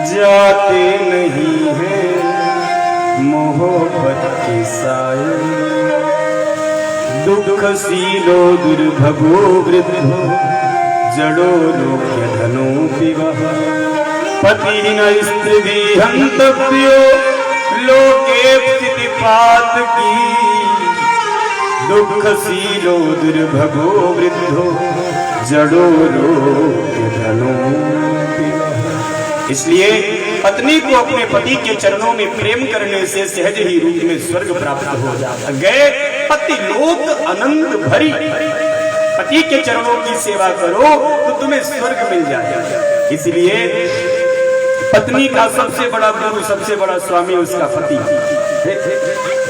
जाते नहीं हैं मोहब्बत के साए, दुख सीलो दुर्भगो वृद्धो जड़ो लोक्य धनो विवाह, पति न स्त्री हंतव्यो लोके स्थितिपात की, दुख सीलो दुर्भगो वृद्धो जड़ो लोक्य धनो विवाह। इसलिए पत्नी को अपने पति के चरणों में प्रेम करने से सहज ही रूप में स्वर्ग प्राप्त हो जाता। गए पति लोक आनंद भरी, पति के चरणों की सेवा करो तो तुम्हें स्वर्ग मिल जाएगा। इसलिए पत्नी का सबसे बड़ा गुरु, सबसे बड़ा स्वामी उसका पति।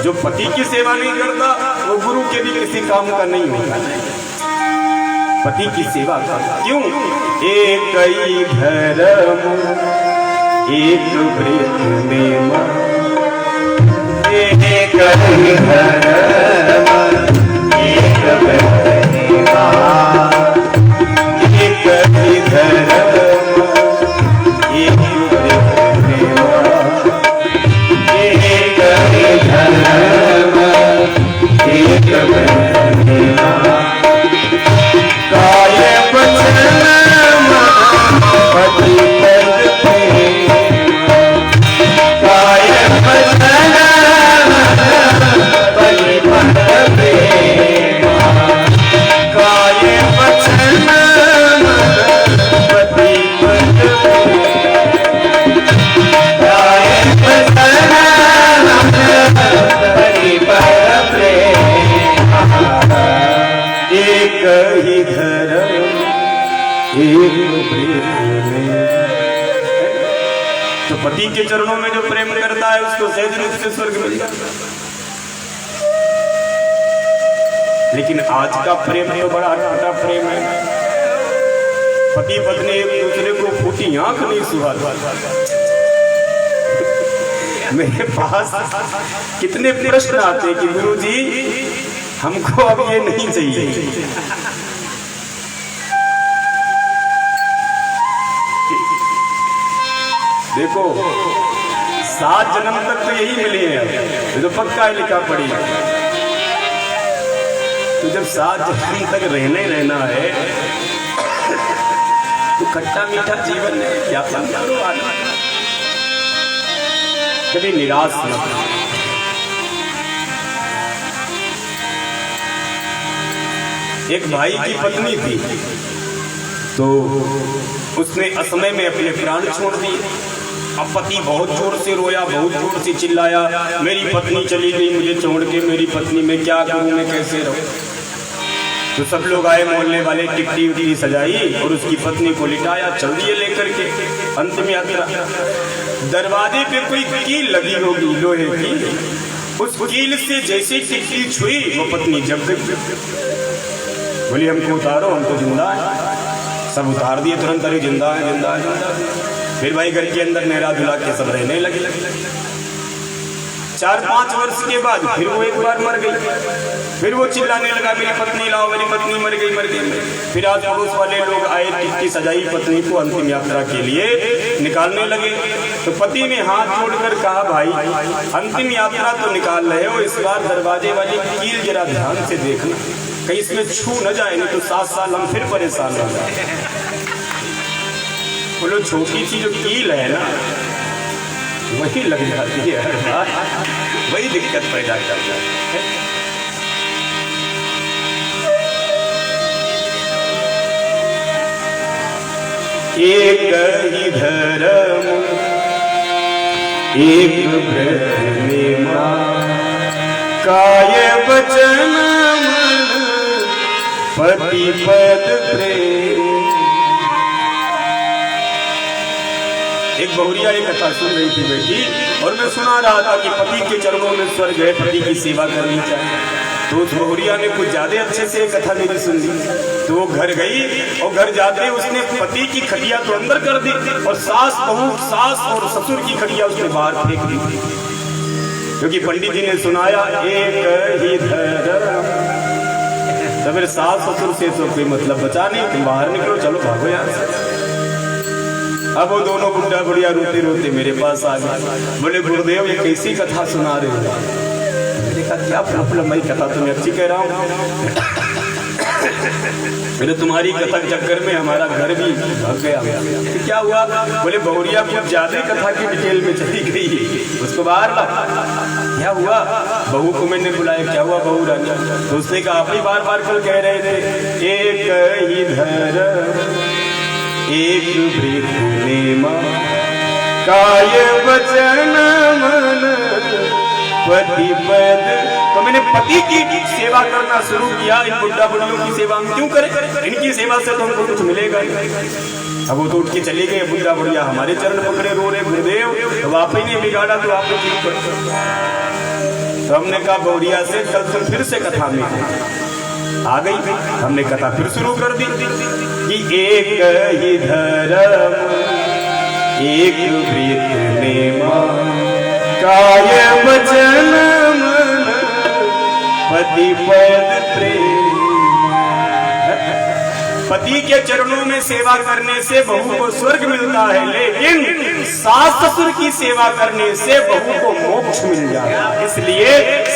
जो पति की सेवा नहीं करता वो गुरु के भी किसी काम का नहीं होता। पति की सेवा करता क्यों? एक ही धर्म एक व्रत में, एक ही धर्म एक व्रत में, एक ही धर्म एक व्रत में, एक ही धर्म एक व्रत में, काय वचन पति पद प्रेम, काय वचन पति पद प्रेम, काय वचन पति पद प्रेम, काय वचन पति पद प्रेम, एक ही धर्म एक प्रेम में। तो पति के चरणों में जो प्रेम करता है उसको सहज रूप से स्वर्ग मिल जाता है। लेकिन आज का प्रेम तो बड़ा छोटा प्रेम है। पति पत्नी एक दूसरे को फूटी आंख नहीं सुहाता। मेरे पास कितने प्रश्न आते कि गुरुजी हमको अब ये नहीं चाहिए। देखो 7 जन्म तक तो यही मिले हैं, ये तो पक्का है, लिखा पड़ी। तो जब 7 जन्म तक रहना ही रहना है तो खट्टा मीठा जीवन है, क्या समझो कभी निराश न। एक भाई की पत्नी थी तो उसने असमय में अपने प्राण छोड़ दिए। अब पति बहुत जोर से रोया, बहुत जोर से चिल्लाया, मेरी पत्नी चली गई मुझे छोड़ के, मेरी पत्नी मैं क्या करूं, मैं कैसे रहूं। तो सब लोग आए, मोहल्ले वाले, टिकटी उटी सजाई और उसकी पत्नी को लिटाया, चल दिए लेकर के। अंतिम यात्रा, दरवाजे पे कोई कील लगी होगी लोहे की, उस कील से जैसे टिकटी छुई वो पत्नी जग गई। बोली हमको उतारो, हम तो जिंदा है। सब उतार दिए तुरंत, अरे जिंदा है जिंदा है जिंदा है। फिर भाई घर के अंदर नहरा धुला के सब रहने लगे। 4-5 वर्ष के बाद फिर वो एक बार मर गई। फिर वो चिल्लाने लगा, मेरी पत्नी लाओ, मेरी पत्नी मर गई मर गई। फिर आस पड़ोस वाले लोग आए, टिकटी सजाई, पत्नी को अंतिम यात्रा के लिए निकालने लगे। तो पति ने हाथ जोड़कर कहा, भाई अंतिम यात्रा तो निकाल रहे हो, इस बार दरवाजे वाली कील जरा ध्यान से देखना, कहीं इसमें छू न जाए, नहीं तो 7 साल हम फिर परेशान हो जाए। बोलो छोटी सी जो कील है ना वही लग जाती है, वही दिक्कत पैदा करता है। एक ही धर्म एक व्रत में, काय वचन पति पद प्रेम। एक बहुरिया एक कथा सुन रही थी बेटी, और मैं सुना रहा था कि पति के चरणों में स्वर्ग है, पति की सेवा करनी चाहिए। तो उस बहुरिया ने कुछ ज्यादा अच्छे से कथा मेरी सुन ली। तो वो घर गई और घर जाते उसने पति की खटिया तो अंदर कर दी और सास और ससुर की खटिया उसने बाहर फेंक दी, क्योंकि पंडित जी ने सुनाया एक ही धर्म। तो मेरे सास ससुर से तो कोई मतलब बचा नहीं, तुम बाहर निकलो, चलो भागो यार। अब वो दोनों बुढ़ा बुढ़िया रोते रोते मेरे पास आ गए, बोले गुरुदेव ये कैसी कथा सुना रहे हो? मैंने कहा क्या प्रॉब्लम है, कथा तो मैं अच्छी कह रहा हूँ। बोले तुम्हारी कथा के चक्कर में हमारा घर भी भाग गया। तो क्या हुआ? बोले बहुरिया कुछ ज्यादा कथा की डिटेल में चली गई, उसको बाहर ला। क्या हुआ? बहू को मैंने बुलाया, क्या हुआ बहू रानी? तो उसने कहा आप ही बार बार कल कह रहे थे, एक ही धर्म एक वृत्त नेमा, काय वचन मन पति पद। तो मैंने पति की सेवा करना शुरू किया, इन बुढ़ा बुढ़ियों की सेवा हम क्यों करें? इनकी सेवा से तो हमको कुछ मिलेगा। अब वो तो उठ के चले गए, बुढ़ा बुढ़िया हमारे चरण पकड़े रो रहे, गुरुदेव तो आप ही ने बिगाड़ा तो आप ठीक करो। तो हमने कहा गौरिया से कल तुम फिर से कथा में आ गई। हमने कथा फिर शुरू कर दी कि एक ही धर्म एक वृत्त नेमा, काय वचन मन पति पद प्रेम। पति के चरणों में सेवा करने से बहू को स्वर्ग मिलता है, लेकिन सास ससुर की सेवा करने से बहू को मोक्ष मिल जाता है। इसलिए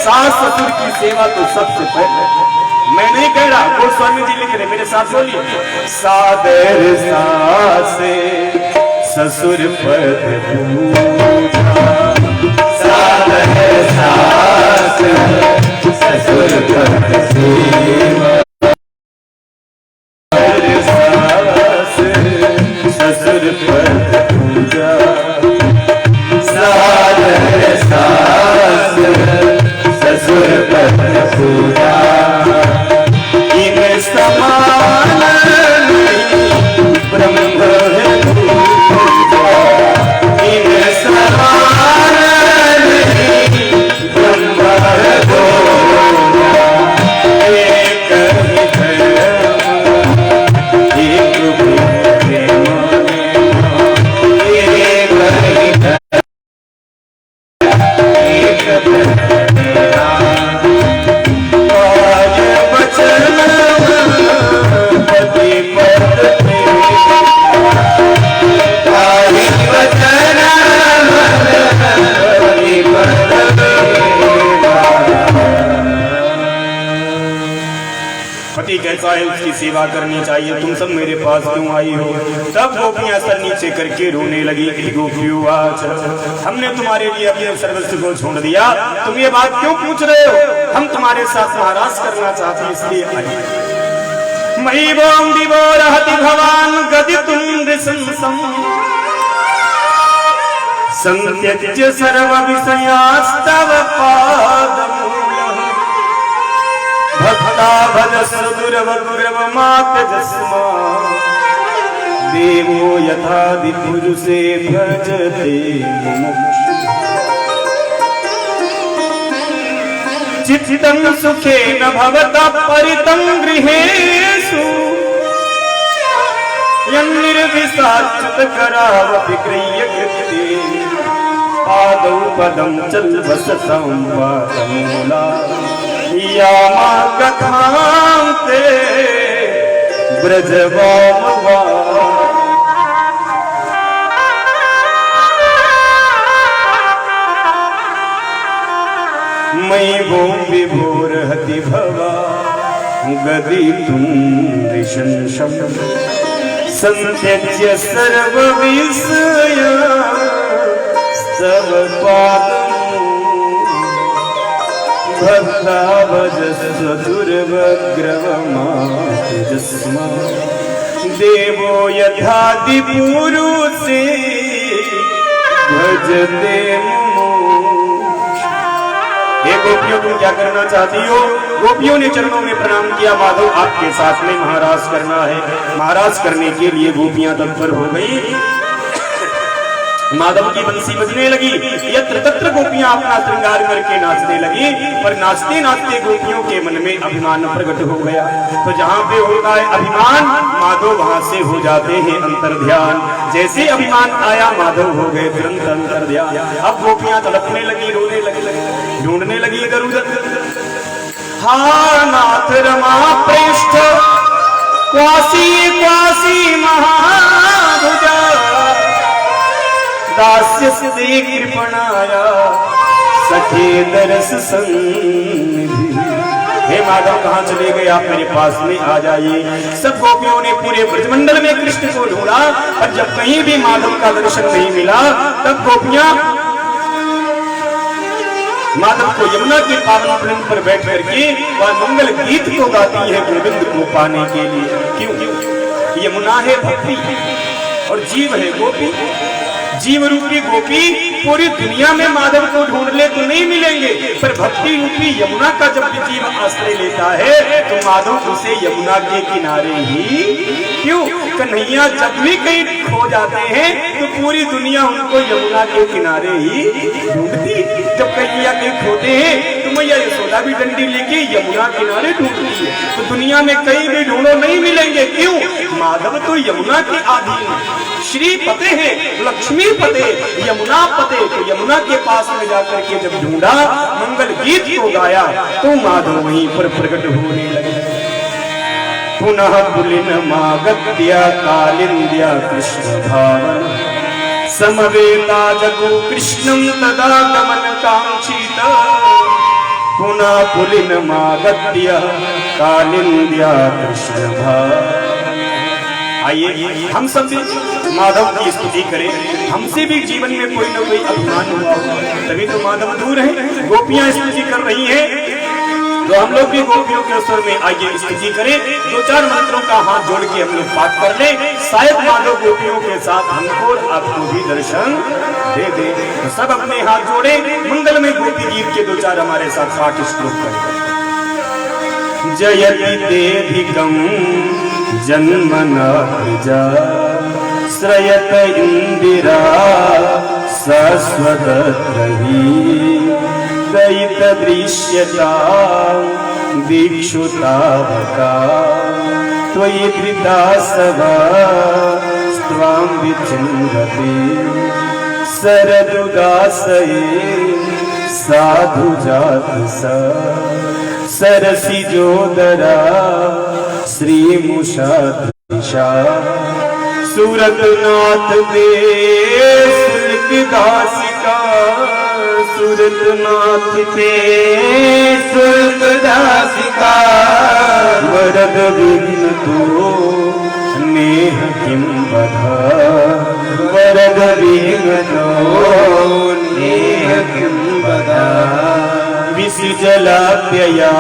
सास ससुर की सेवा तो सबसे पहले। मैं नहीं कह रहा, वो स्वामी जी लिख रहे, मेरे साथ बोलिए। सादर सासे ससुर पद पूजा, सादर सास ससुर पद सेवा, ससुर पद पूजा, सादर सास ससुर पद पूजा। इन समान ब्रह्म है पूजा, इन समान ब्रह्म है पूजा। एक ही धर्म एक प्रेम, एक ही धर्म एक पति कैसा है उसकी सेवा करनी चाहिए। तुम सब मेरे पास क्यों आई हो? तब गोपियां सर नीचे करके रोने लगी। गोपियों आज हमने तुम्हारे लिए अपने सर्वस्व को छोड़ दिया, तुम ये बात क्यों पूछ रहे हो? हम तुम्हारे साथ महाराज करना चाहते इसलिए आई। मई बोम दिवो रहति भवान गति तुम संसम, संत्यज्य सर्व विषयास्तव पादम, भक्ता भजस दुर्वग्रव मात जस्मा, देवो यथा दिपुरुषे भजते मुमुक्षु। चित्तं सुखेन भवता परितं गृहेषु, यन्निर्विशाच्युत करावपि गृह्य कृत्ये, आदौ पदं चल्वसतं वातमूला, यामा कथांते ब्रजवामवा। मयि वो विभोरहति भवा गदि तुम विशंसम, संत्यज्य सर्व विषया स्तव पादम्, भक्ता भजस दुर्वग्रव मात जस्मा, देवो यथादि पुरुषे भजते मुमुक्षु। हे गोपियों तुम क्या करना चाहती हो? गोपियों ने चरणों में प्रणाम किया। माधव आपके साथ में महाराज करना है। महाराज करने के लिए गोपियां तत्पर हो गई। माधव की बंसी बजने लगी, यत्र तत्र गोपियां अपना श्रृंगार करके नाचने लगी। पर नाचते नाचते गोपियों के मन में अभिमान प्रकट हो गया। तो जहाँ पे होता है अभिमान, माधव वहां से हो जाते हैं अंतर्ध्यान। जैसे अभिमान आया माधव हो गए तुरंत अंतर्ध्यान। अब गोपियां तड़पने लगी, रोने लगी, ढूंढने लगी इधर उधर। हा नाथ रमा प्रेष्ठ क्वासी क्वासी महाभुजा, दास्यस्ते कृपणाया सखे दरस सन्निधि। हे माधव कहाँ चले गए आप, मेरे पास में आ जाइए। सब गोपियों ने पूरे ब्रजमंडल में कृष्ण को ढूंढा और जब कहीं भी माधव का दर्शन नहीं मिला तब गोपियां माधव को यमुना के पावन पुलिन पर बैठ करके वह मंगल गीत को गाती है गोविंद को पाने के लिए। क्यों? यमुना है भक्ति और जीव है गोपी। जीव रूपी गोपी पूरी दुनिया में माधव को ढूंढ ले तो नहीं मिलेंगे, पर भक्ति रूपी यमुना का जब भी जीव आश्रय लेता है तो माधव उसे यमुना के किनारे ही। क्यों? कन्हैया जब भी कहीं खो जाते हैं तो पूरी दुनिया उनको यमुना के किनारे ही ढूंढती। जब कन्हैया कहीं खोते हैं तो मैया यशोदा भी डंडी लेके यमुना किनारे ढूंढती है। तो दुनिया में कहीं भी ढूंढो नहीं मिलेंगे। क्यों? माधव तो यमुना के अधीन श्री पते हैं, लक्ष्मी पते, यमुना पते। तो यमुना के पास में जाकर के जब ढूंढा, मंगल गीत को गाया तो माधव वहीं पर प्रकट होने लगे। पुनः पुलिन मागत्या कालिंद्या कृष्ण भावन समवेता जगो कृष्णं तदा गमन कांक्षित। पुनः पुलिन मागत्या कालिंद्या कृष्ण भावन। आइए हम सब भी माधव की स्तुति करें। हमसे भी जीवन में कोई न कोई अभिमान हुआ, तभी तो माधव दूर है। गोपियां स्तुति कर रही हैं तो हम लोग भी गोपियों के स्वर में आइए स्तुति करें। दो चार मंत्रों का हाथ जोड़ के हम लोग पाठ कर लें। शायद माधव गोपियों के साथ हमको और आपको भी दर्शन दे दे। तो सब अपने हाथ जोड़े, मंगल में गोपी गीत के दो चार हमारे साथ पाठ श्लोक करें। जयति देधिकं जन्मना प्रजा श्रयत इंदिरा शाश्वतत्रयी दयित दृश्यता दीक्षुतावका त्वयि धृता सभा स्वां विचिन्वते शरदुदासये साधु जात सा सरसिजोदरा श्रीमुषादृशा सूरतनाथ दे सुल्कदासिका सूरतनाथ दे सुल्कदासिका वरद विघ्न तो नेह किं बधा वरद विघ्न तो नेह किं बधा विसृजलाप्ययात्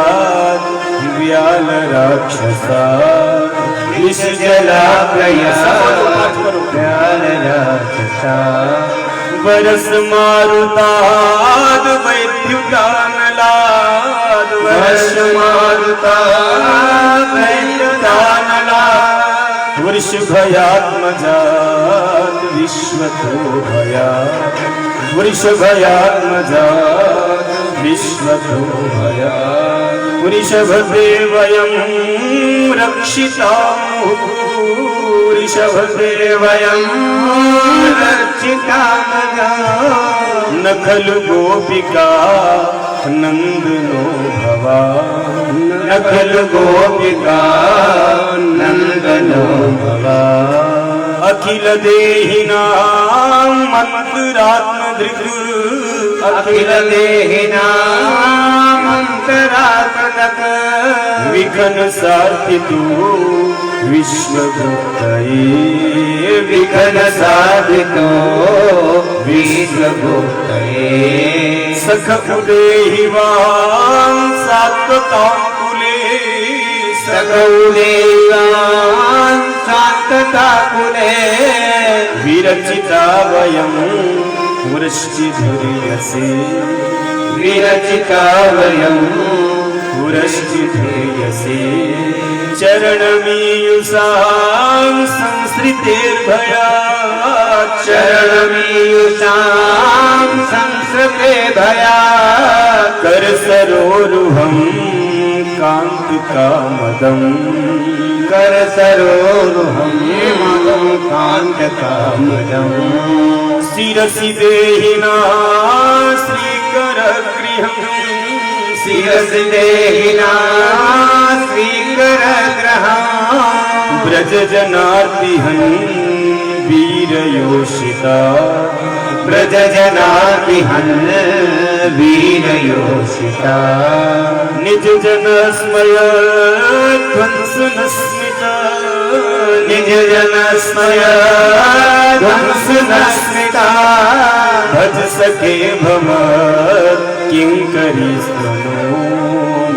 व्याल राक्षसा विसृजलाप्ययात् व्याल राक्षसा वरस मारुताद वैद्युतानलाद वरस मारुताद वैद्युतानलाद वृषभयात्मजात विश्वतो भयात् वृषभयात्मजात विश्वतो भयात् वृषभदेवयं रक्षितामुः वृषभदेवयं रक्षितामगा न खलु गोपिका नंदनो भवा न खलु गोपिका नंदनो भवा अखिल देहिनां मंत्रात्मधृक् अखिल देहिनां मंत्रात्मधृक् विघ्न साधितु विश्वगुप्तये विघ्न साधितु विश्वगुप्तये सख उदेहिवां सात्वताकुले सख उदेहिवां सात्वताकुले विरचिता वयं पुरश्चिधुर्यसे विरचिता वयं पुरश्चिधुर्यसे चरणमीयुषां संसृतेर्भयात् चरणमीयुषां संसृतेर्भयात् करसरोरुहं कान्तकामदं करसरोरुहं मदं कान्तकामदं शिरसि देहिना श्रीकरगृहं शिरसि देहिना श्रीकरगृहं ब्रज जनार्तिहं वीरयोषिता ब्रज जनार्दन वीर योषिता निज जन स्मय ध्वंस न स्मिता निज जन स्मय ध्वंस न स्मिता भज सके भम किंकरी स्तनो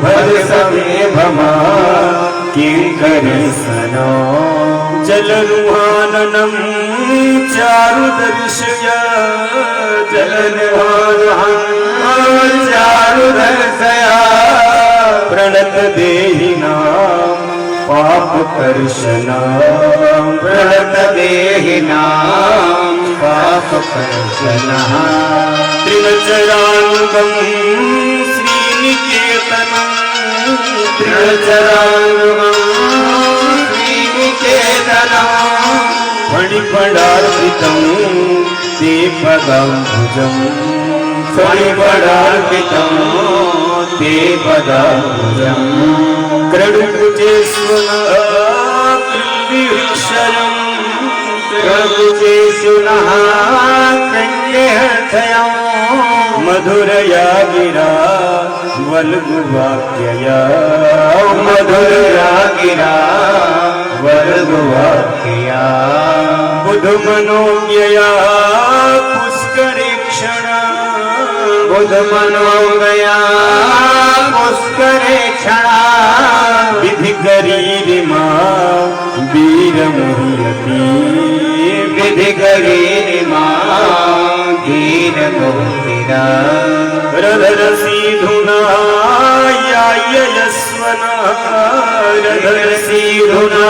भज सके भम किंकरी स्तनो जलरुहाननम चारु दर्शय जलरुहाननम चारु दर्शय प्रणत देहिनां पाप कर्षणा प्रणत देहिनां पाप कर्षणा त्रिनचरानुगं श्रीनिकेतनं त्रिनचरानुगं श्रीनिकेतनं फणिफणार्पितं ते पदाम्बुजं फणिफणार्पितं ते पदाम्बुजं क्रडुकुचेष्वनः कृल्लिहृक्षयं क्रडुकुचेष्वनः कृल्लिहृक्षयं मधुरया गिरा वल्गुवाक्यया मधुरया गिरा वल्गुवाक्यया बुधमनोज्ञया पुष्करेक्षणा बुधमनोज्ञया पुष्करेक्षणा विधि गरीरिमा वीरमुह्यति विधि गरीरिमा वीरमुह्यति रधरसीधुना याययस्वना रधरसीधुना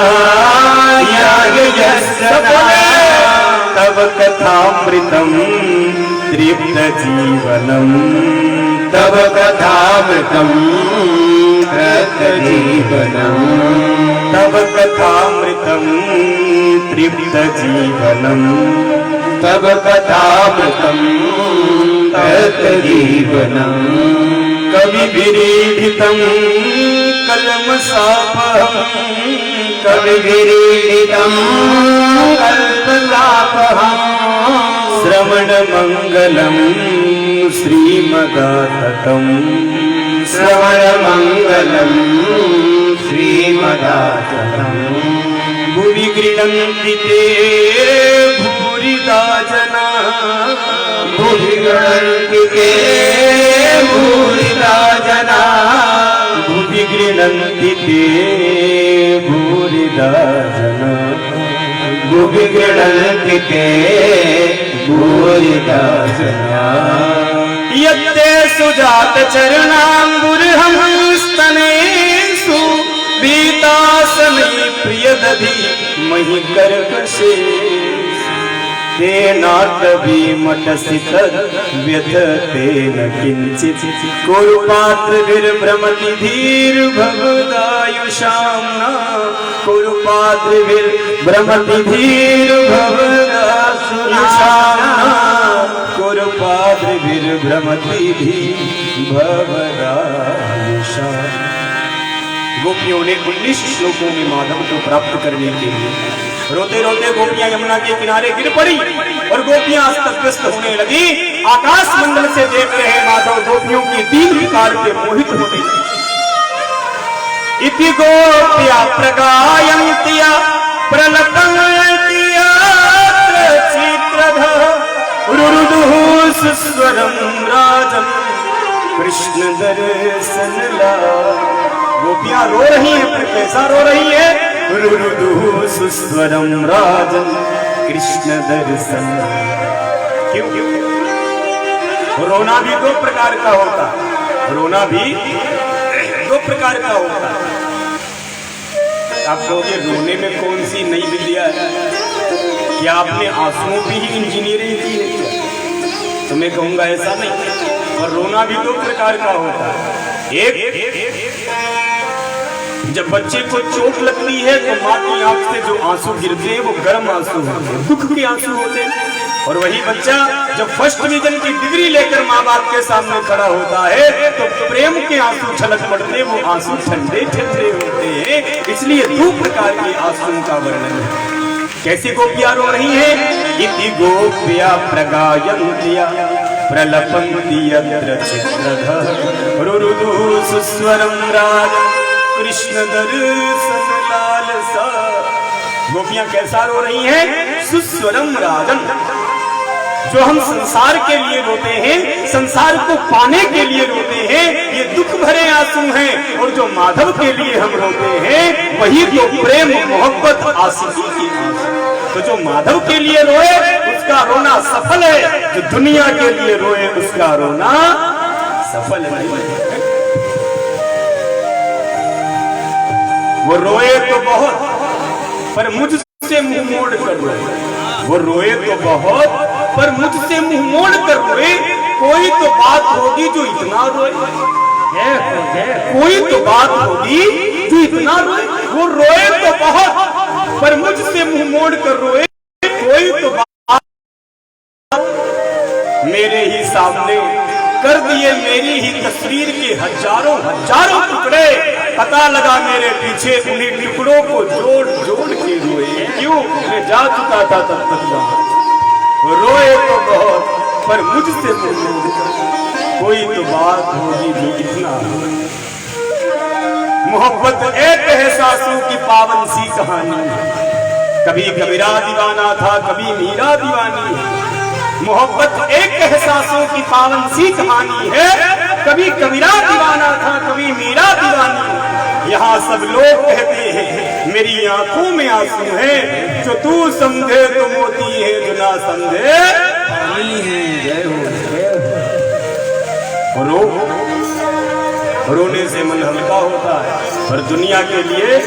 याययस्वना तव कथामृतं तृप्त जीवनम् तव कथामृतं तृप्त जीवनम् तव कथामृतं तृप्त जीवनम् तव कथामृतं तृप्त जीवनम् कविभिरीडितं कलमशापहम् कविभिरीडितं कल्पशापहम् श्रवणमङ्गलं श्रीमदाततम् श्रवणमङ्गलं श्रीमदाततम् भुवि गृह्णन्ति ते भूरिदा जना भुवि गृह्णन्ति ते भूरिदा जना भुवि गृह्णन्ति ते भूरिदा जना भुवि गृह्णन्ति ते भूरिदा जना यत्ते सुजात चरणाम्बुर्हं स्तनेषु बीतासनै प्रियदधि महि कर्कशे तेनार्तवीमटसित व्यथतेन किञ्चित् कुरुपाद्रभिर्भ्रमति धीर्भवदायुषां न कुरुपाद्रभिर्भ्रमति धीर्भवदायुषां न कुरुपाद्रभिर्भ्रमति धीर्भवदायुषां। गोपियों ने 19 श्लोकों में माधव को प्राप्त करने के लिए रोते रोते गोपियां यमुना के किनारे गिर पड़ी और गोपियां अस्तव्यस्त होने लगी। आकाश मंडल से देख रहे माधव गोपियों की दीन विकार के मोहित होने लगे। इति गोप्या प्रगायन्त्या प्रलपन्त्या चित्रधः रुरुदुः सुस्वरं राजन् कृष्ण दर्शन लाभ। गोपियां रो रही हैं, पर कैसा रो रही है? रुरुदुः सुस्वरं राजन् कृष्ण दर्शन। क्यों? रोना भी दो प्रकार का होता है, रोना भी दो प्रकार का होता है। आप कहोगे रोने में कौन सी नई विद्या है? क्या आपने आंसुओं की ही इंजीनियरिंग की है क्या? तो मैं कहूंगा ऐसा नहीं। और रोना भी दो प्रकार का होता है। एक, जब बच्चे को चोट लगती है तो माँ की आंख से जो आंसू गिरते हैं वो गर्म आंसू होते हैं, दुख के आंसू होते हैं। और वही बच्चा जब फर्स्ट डिवीजन की डिग्री लेकर माँ बाप के सामने खड़ा होता है तो प्रेम के आंसू छलक पड़ते, वो आंसू ठंडे ठंडे होते हैं। इसलिए दो प्रकार के आंसुओं का वर्णन है। कैसी गोपियां रो रही हैं? इति गोप्या प्रगायन्त्या प्रलपन्ति यत्र चित्रधः रुरुदु सुस्वरं राजन् कृष्ण दर्शन लालसा। गोपियां कैसा रो रही हैं? सुस्वरम राजन। जो हम संसार के लिए रोते हैं, संसार को पाने के लिए रोते हैं, ये दुख भरे आंसू हैं। और जो माधव के लिए हम रोते हैं वही तो प्रेम मोहब्बत आशिकी की आंसू। तो जो माधव के लिए रोए उसका रोना सफल है, जो दुनिया के लिए रोए उसका रोना सफल नहीं है। वो रोए तो बहुत पर मुझसे मुंह मोड़ कर रोए। वो रोए तो बहुत पर मुझसे मुंह मोड़ कर रोए। कोई तो बात होगी जो इतना रोए, कोई तो बात होगी जो इतना रोए। वो रोए तो बहुत पर मुझसे मुंह मोड़ कर रोए। कोई तो बात मेरे ही सामने कर दिए मेरी ही तस्वीर के हजारों हजारों टुकड़े। पता लगा मेरे पीछे उन्हीं टुकड़ों को जोड़ जोड़ के रोए। क्यों? मैं जा चुका था तब तक रोए तो बहुत पर मुझसे कोई तो बात होगी जो इतना। मोहब्बत एक एहसासों की पावन सी कहानी। कभी कबीरा दीवाना था, कभी मीरा दीवानी। मोहब्बत एक एहसासों की पावन सी कहानी है। कभी कबीरा दीवाना था, कभी मीरा दीवानी। यहाँ सब लोग कहते हैं मेरी आंखों में आंसू है। जो तू समझे तो मोती है, जो ना समझे पानी है। जय हो। रोने से मन हल्का होता है, पर दुनिया के लिए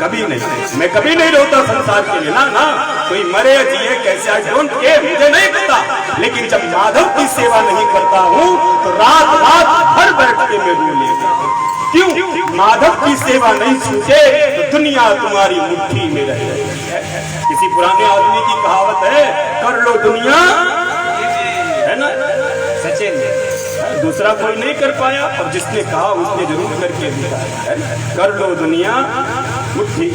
कभी नहीं। मैं कभी नहीं रोता संसार के लिए, ना ना। कोई मरे जिए कैसे, आई डोंट केयर, मुझे नहीं पता। लेकिन जब माधव की सेवा नहीं करता हूँ तो रात रात भर बैठ के मैं रो लेता हूँ। क्यों? माधव की सेवा नहीं छूटे तो दुनिया तुम्हारी मुट्ठी में रहे। किसी पुराने आदमी की कहावत है, कर लो दुनिया, है ना, सचिन। दूसरा कोई नहीं कर पाया और जिसने कहा उसने जरूर करके दिखाया। कर लो दुनिया मुट्ठी।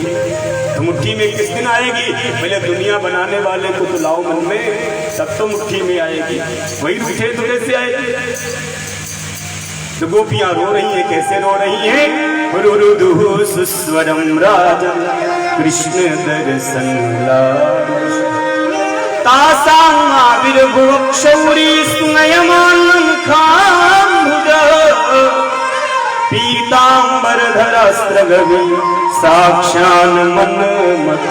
तो मुट्ठी में किस दिन आएगी? पहले दुनिया बनाने वाले को तो लाओ मन में, तब तो मुट्ठी में आएगी। वही रूठे तो कैसे आएगी? तो गोपियां रो रही हैं, कैसे रो रही हैं? रुरुदु सुस्वरम राजन कृष्ण दर्शन लालसा। तासामाविर्भुवक्षौरी स्मयमानं खाम्बुज पीताम्बरधरास्त्रगवी साक्षान मन्मथ।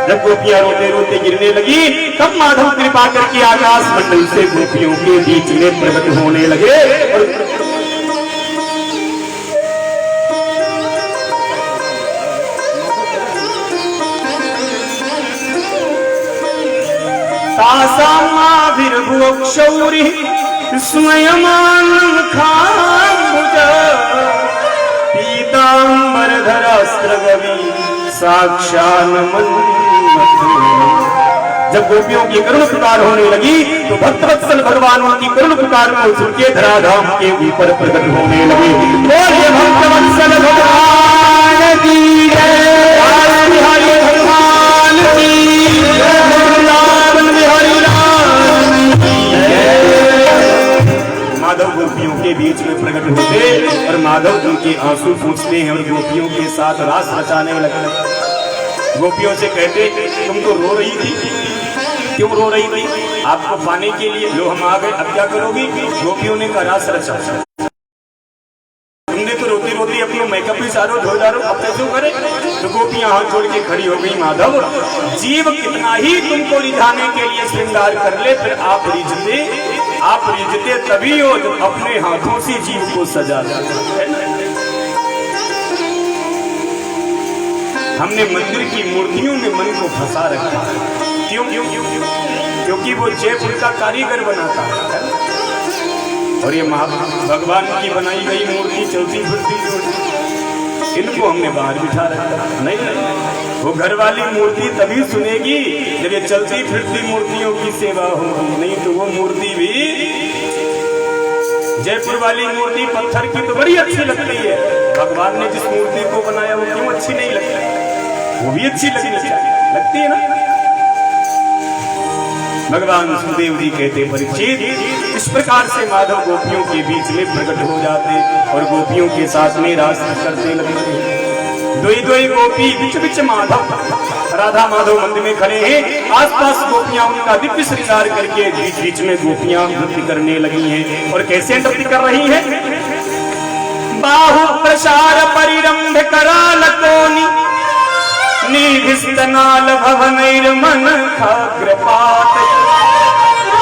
जब गोपियां रोते रोते गिरने लगी तब माधव कृपा करके आकाश मंडल से गोपियों के बीच में प्रकट होने लगे। और तासामाविर्भुवक्षौरी स्मयमानं खाम्बुज पीताम्बरधरास्त्रगवी साक्षान मन्मथ। जब गोपियों की करुण पुकार होने लगी तो भक्तवत्सल भगवान की करुण पुकार को सुन के धराधाम के ऊपर प्रकट होने लगे। बोलिए भक्तवत्सल भगवान की जय, बिहारी भगवान की जय, वृंदावन बिहारी राम की जय। माधव गोपियों के बीच में प्रकट होते और माधव उनके आंसू पूछते हैं और गोपियों के साथ रास रचाने लगते। गोपियों से कहते तुम तो रो रही थी, क्यों रो रही थी? आपको पाने के लिए। लो हम आ गए, अब क्या करोगी? गोपियों ने कहा रास रचा। तुमने तो रोती रोती अपनी मेकअप भी सारो धो डालो, अब कैसे करे? तो गोपियां हाथ जोड़ के खड़ी हो गई। माधव, जीव कितना ही तुमको रिझाने के लिए श्रृंगार कर ले, फिर आप रिझते तभी हो जब अपने हाथों से जीव को सजा ले। हमने मंदिर की मूर्तियों में मन को फंसा रखा है। क्यों? क्योंकि वो जयपुर का कारीगर बनाता है और ये भगवान की बनाई गई मूर्ति चलती फिरती जो, इनको हमने बाहर बिठा रखा। नहीं, वो घर वाली मूर्ति तभी सुनेगी जब ये चलती फिरती मूर्तियों की सेवा होगी। नहीं तो वो मूर्ति भी, जयपुर वाली मूर्ति पत्थर की तो बड़ी अच्छी लगती है। भगवान ने जिस मूर्ति को बनाया वो क्यों अच्छी नहीं लगती? वो भी अच्छी लगनी चाहिए, लगती है ना। भगवान सुखदेव जी कहते परीक्षित, इस प्रकार से माधव गोपियों के बीच में प्रकट हो जाते और गोपियों के साथ में रास करते लगते। दोई दोई गोपी बिच बिच माधव, राधा माधव मंदिर में खड़े हैं, आसपास गोपियां उनका दिव्य श्रृंगार करके बीच बीच में गोपियां नृत्य करने लगी हैं। और कैसे नृत्य कर रही हैं? बाहु प्रसार परिरंभ कराल कोनि निर्भिस्तनाल भवनैर्मन खाग्रपात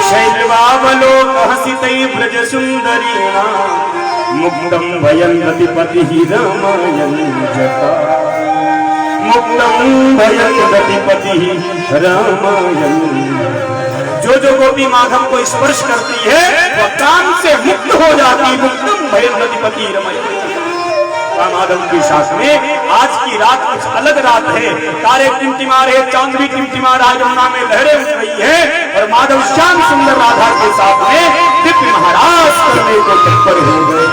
शैलवावलोक हसितै ब्रज सुंदरीणा मुक्तम भयं रतिपति रामायण जटा मुक्तम भयं रतिपति रामायण। जो जो गोपी माधव को स्पर्श करती है वह काम से मुक्त हो जाती। मुक्तम भयं रतिपति रामायण। माधव के साथ में आज की रात कुछ अलग रात है। तारे टिमटिमा रहे, चांद भी टिमटिमा रहा, यमुना में लहरें उठ रही है और माधव श्याम सुंदर राधा के साथ में दिव्य महाराज करने को तत्पर हो गए।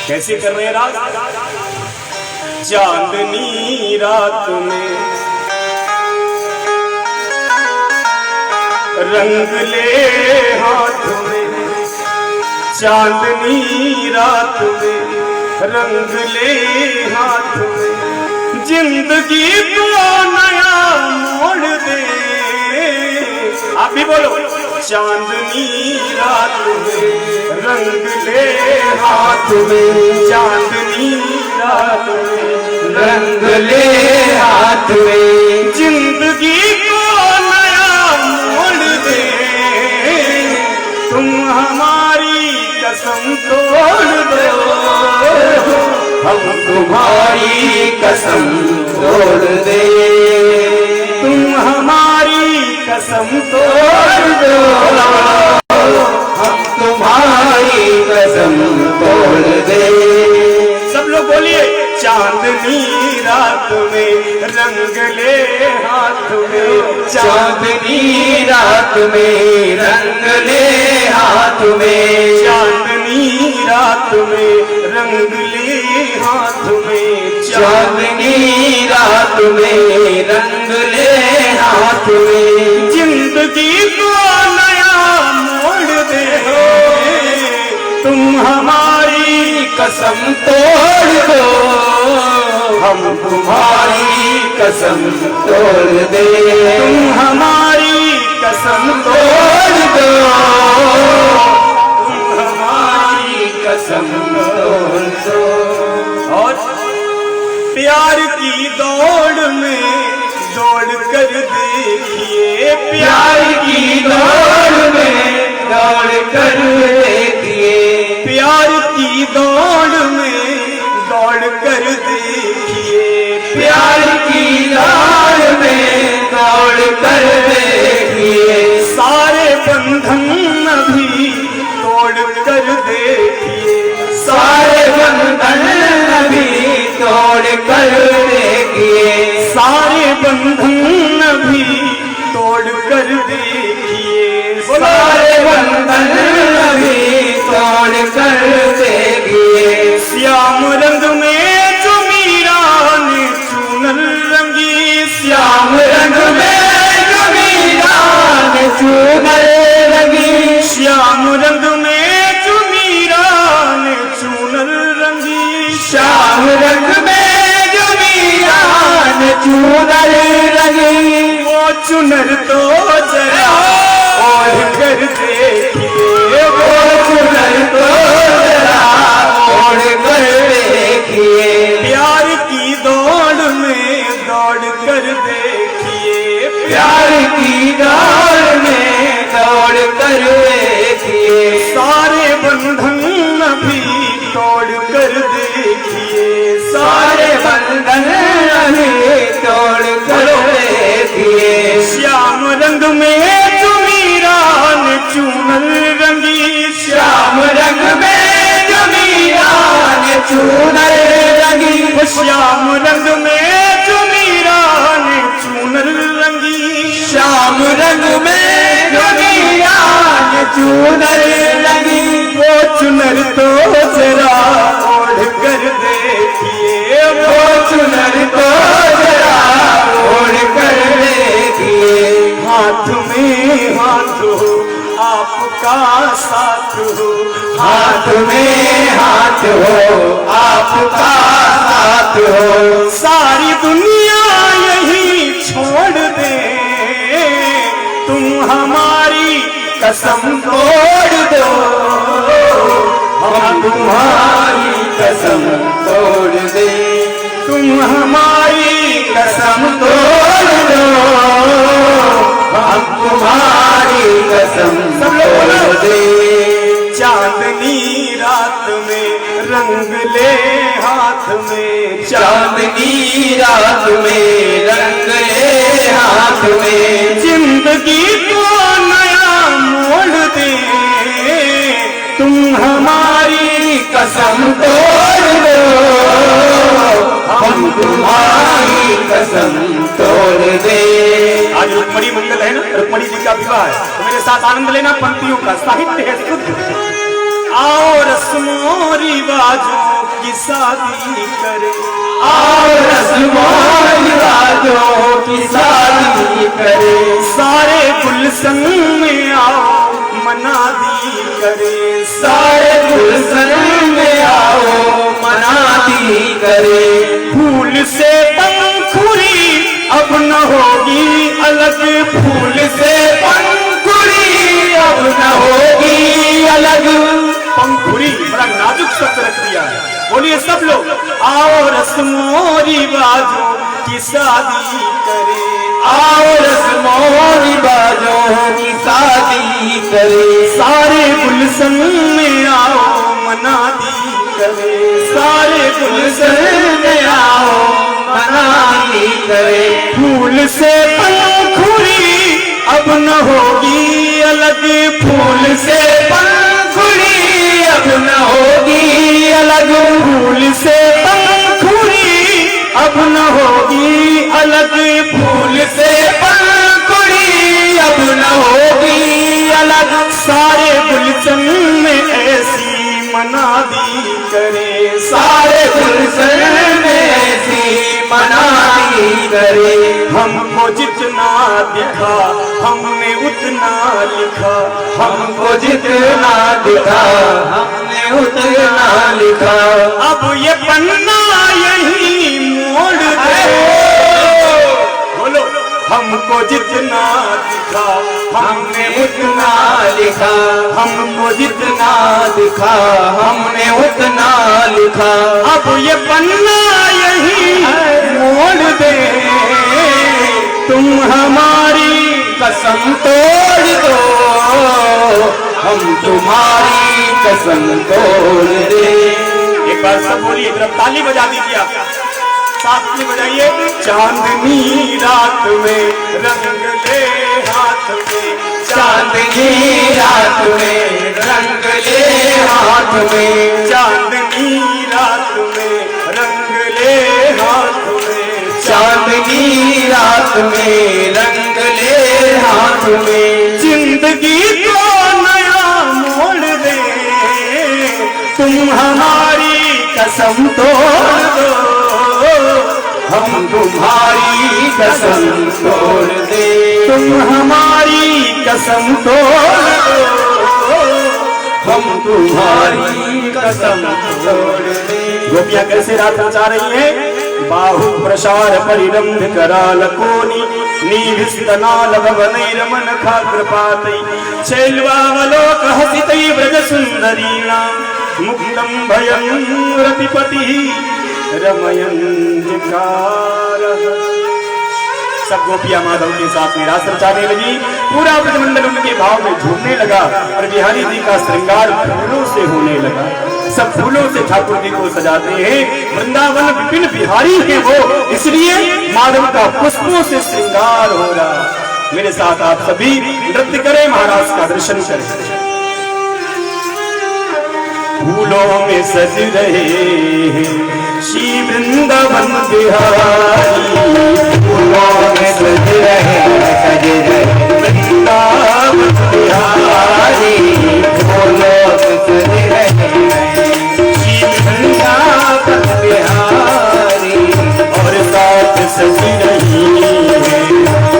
कैसे कर रहे हैं रात? चांदनी रात में रंग ले हाथ में, चांदनी रात में रंग ले हाथ में, जिंदगी को नया मोड़ दे। आप भी बोलो। चांदनी रात में रंग ले हाथ में, चांदनी रात में रंग ले हाथ में, जिंदगी को नया मोड़ दे। तुम हमारी कसम तोड़ दो, हम तुम्हारी कसम तोड़ दे। तुम हमारी कसम तोड़ दो, हम तुम्हारी कसम तोड़ दे। सब लोग बोलिए। चांदनी रात में रंग ले हाथ में, चांदनी रात में रंग ले हाथ में, चांदनी रात में रंग ले हाथ में, चांदनी रात में रंग ले हाथ में, जिंदगी को नया मोड़ दे। तुम हमारी कसम तोड़ दो, हम तुम्हारी कसम तोड़ दे। तुम हमारी कसम तोड़ दो, तुम हमारी कसम तोड़ दो। और प्यार की दौड़ में दौड़ कर देखिए, प्यार की दौड़ में दौड़ कर देखिए, प्यार की दौड़ में दौड़ कर देखिए, प्यार की दौड़ में दौड़ कर देखिए, सारे बंधन अभी तोड़ कर देखिए, सारे बंधन अभी तोड़ कर देखिए, सारे बंधन अभी तोड़ कर देखिए, सारे बंधन अभी तोड़ कर देखिए। श्याम रंग में जो मीरा ने चूनर रंगी, श्याम रंग में जो मीरा ने चूनर रंगी, श्याम रंग में जो मीरा ने चूनर रंगी, श्याम रंग में जो मीरा ने चूनर रंगी। वो चुनर तो जरा ओढ़ कर देखिए, वो चुनर तो जरा ओढ़ कर देखिए, प्यार की दौड़ में दौड़ कर देखिए, प्यार की दौड़ में दौड़ कर देखिए, सारे बंधन अभी तोड़ कर देखिए, सारे बंधन अभी तोड़ कर देखिए। श्याम रंग में जो मीरा ने चूनर रंगी, श्याम रंग में जो मीरा ने चूनर रंगी, श्याम रंग में जो मीरा ने चूनर रंगी, श्याम रंग में जो मीरा ने चूनर रंगी। वो चुनर तो जरा ओढ़ कर देखिए, वो चुनर तो जरा ओढ़ कर देखिए, हाथ में हाथ हो आपका साथ हो, हाथ में हाथ हो आपका साथ हो। सारी दुनिया यही छोड़ दे तुम हमारी कसम तोड़ दो, हम तुम्हारी कसम तोड़ दे। तुम हमारी कसम तोड़ दो, हम तुम्हारी कसम तोड़ दे। चांदनी रात में रंग ले हाथ में, चांदनी रात में रंग ले हाथ में। जिंदगी को नया मोड़ दे तुम हमारी कसम तोड़ दो, हम तुम्हारी कसम तोड़ दे। आज रुक्मणी मंगल है ना, रुक्मणी जी का विवाह है, तो मेरे साथ आनंद लेना। पंक्तियों का साहित्य है शुद्ध। आओ रस्मों रिवाजों की शादी करे, आओ रस्मों रिवाजों की शादी करे। सारे गुलशन में आओ मना दी करे, सारे गुलशन में आओ मना दी करे। फूल से पंखुड़ी अब न होगी अलग, फूल से पंखुड़ी अब न होगी अलग। पंखुड़ी बड़ा नाजुक शब्द रख दिया है। बोलिए सब लोग, आओ रस्मों रिवाजों की शादी करे, आओ रस्मों रिवाजों की शादी करे। सारे गुलशन में आओ मना दी करे, सारे गुलशन में आओ मना दी करे। फूल से पंखुड़ी अब न होगी अलग, फूल से पंखुड़ी अब न होगी अलग। फूल से पंखुड़ी अब न होगी अलग, फूल से पंखुड़ी अब न होगी अलग। सारे गुलशन में ऐसी मना दी करे, सारे गुलशन में ऐसी मना दी करे। हमको जितना दिखा हमने उतना लिखा, हमको जितना दिखा हमने उतना लिखा। अब ये पन्ना यही मोड़ दे। बोलो, हमको जितना दिखा हमने उतना लिखा, हमको जितना दिखा हमने उतना लिखा। अब ये पन्ना यही मोड़ दे तुम हमारी कसम तोड़ दो, हम तुम्हारी कसम तोड़ दे। एक बार सब बोलिए, तरफ ताली बजा दीजिए आप, साथ में बजाइए। चांदनी रात में रंग ले हाथ में, चांदनी रात में रंग ले हाथ में। चांदनी रात में रंग ले हाथ में, चांदनी रात में रंग ले हाथ में। जिंदगी को नया मोड़ दे तुम हमारी कसम तोड़ दो, हम तुम्हारी कसम तोड़ दे। तुम हमारी कसम तोड़ दो, हम तुम्हारी कसम तोड़ दे। गोपियां कैसे रात रचा रही हैं? बाहु प्रसार परिरंभ कराल कोनी, नीभिस्तनाल भवनैरमन खा कृपातै, शैल्वावलोक हसितै व्रज सुंदरीणां, मुक्तं भयं रतिपतिः रमयन् जिकारः। सब गोपियां माधव के साथ में रास रचाने लगी। पूरा ब्रजमंडल उनके भाव में झूमने लगा और बिहारी जी का श्रृंगार फूलों से होने लगा। सब फूलों से ठाकुर जी को सजाते हैं। वृंदावन विपिन बिहारी है वो, इसलिए माधव का पुष्पों से श्रृंगार हो रहा। मेरे साथ आप सभी नृत्य करें, महाराज का दर्शन करें। फूलों में सज रहे हैं श्री वृंदावन बिहारी, फूलों में सज रहे वृंदावन बिहारी, फूलों में सज रहे श्री वृंदावन बिहारी। और साथ सज रही है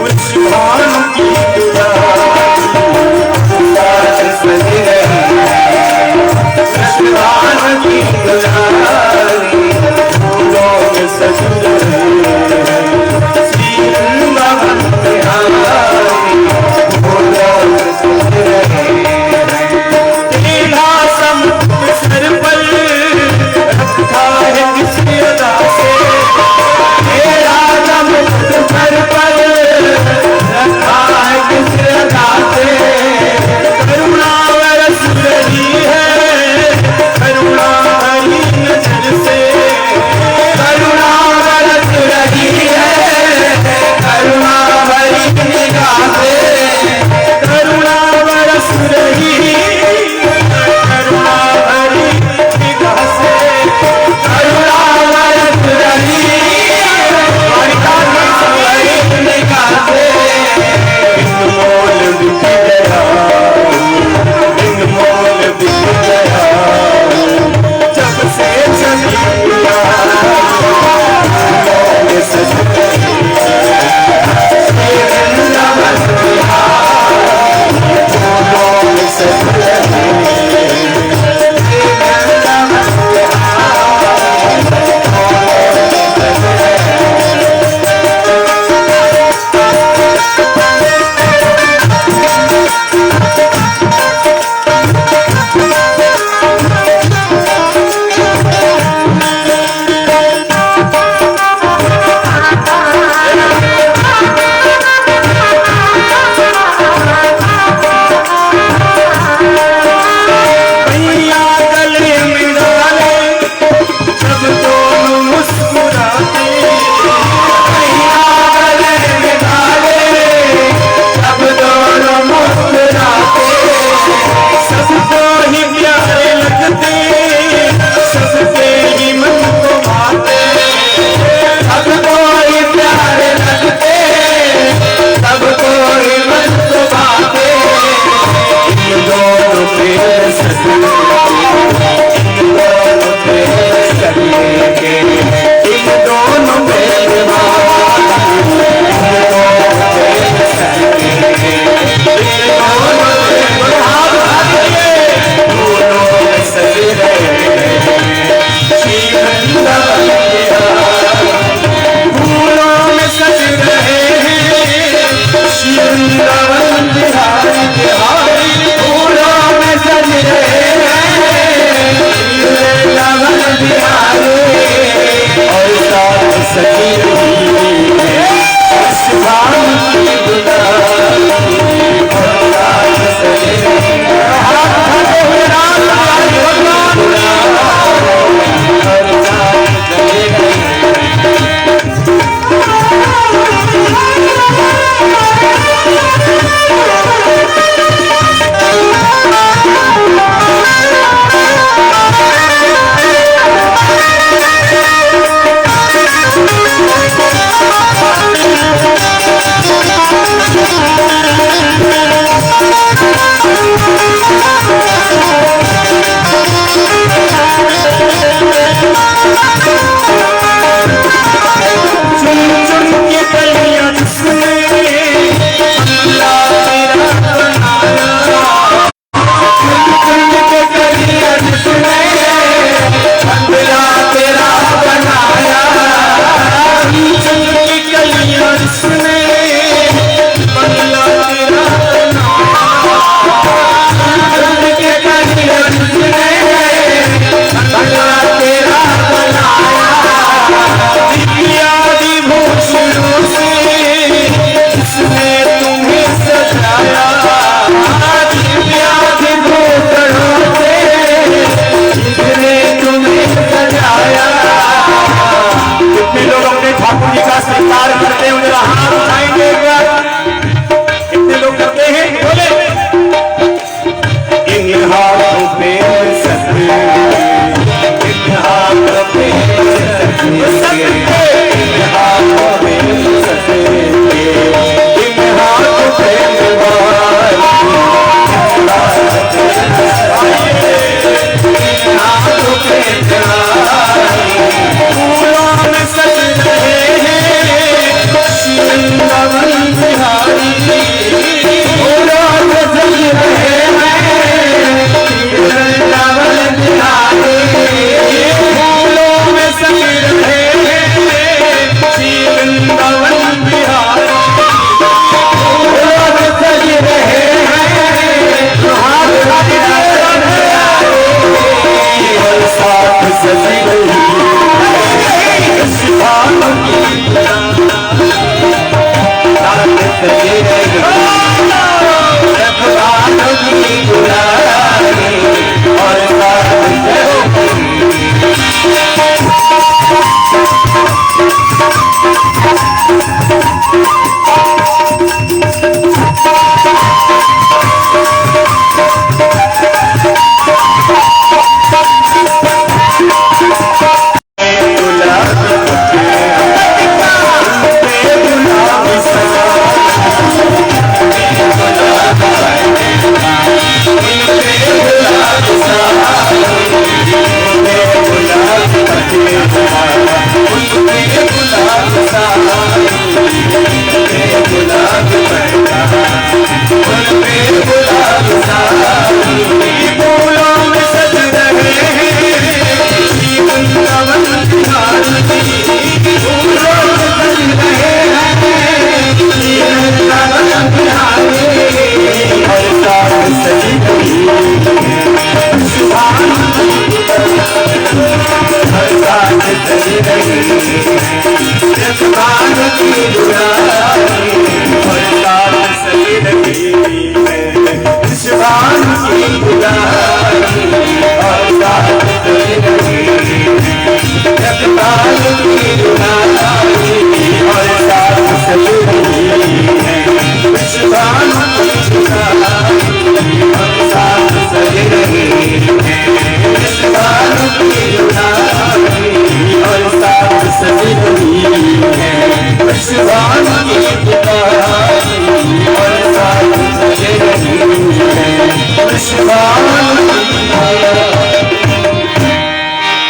उस भानु की दुल्हन। करुणा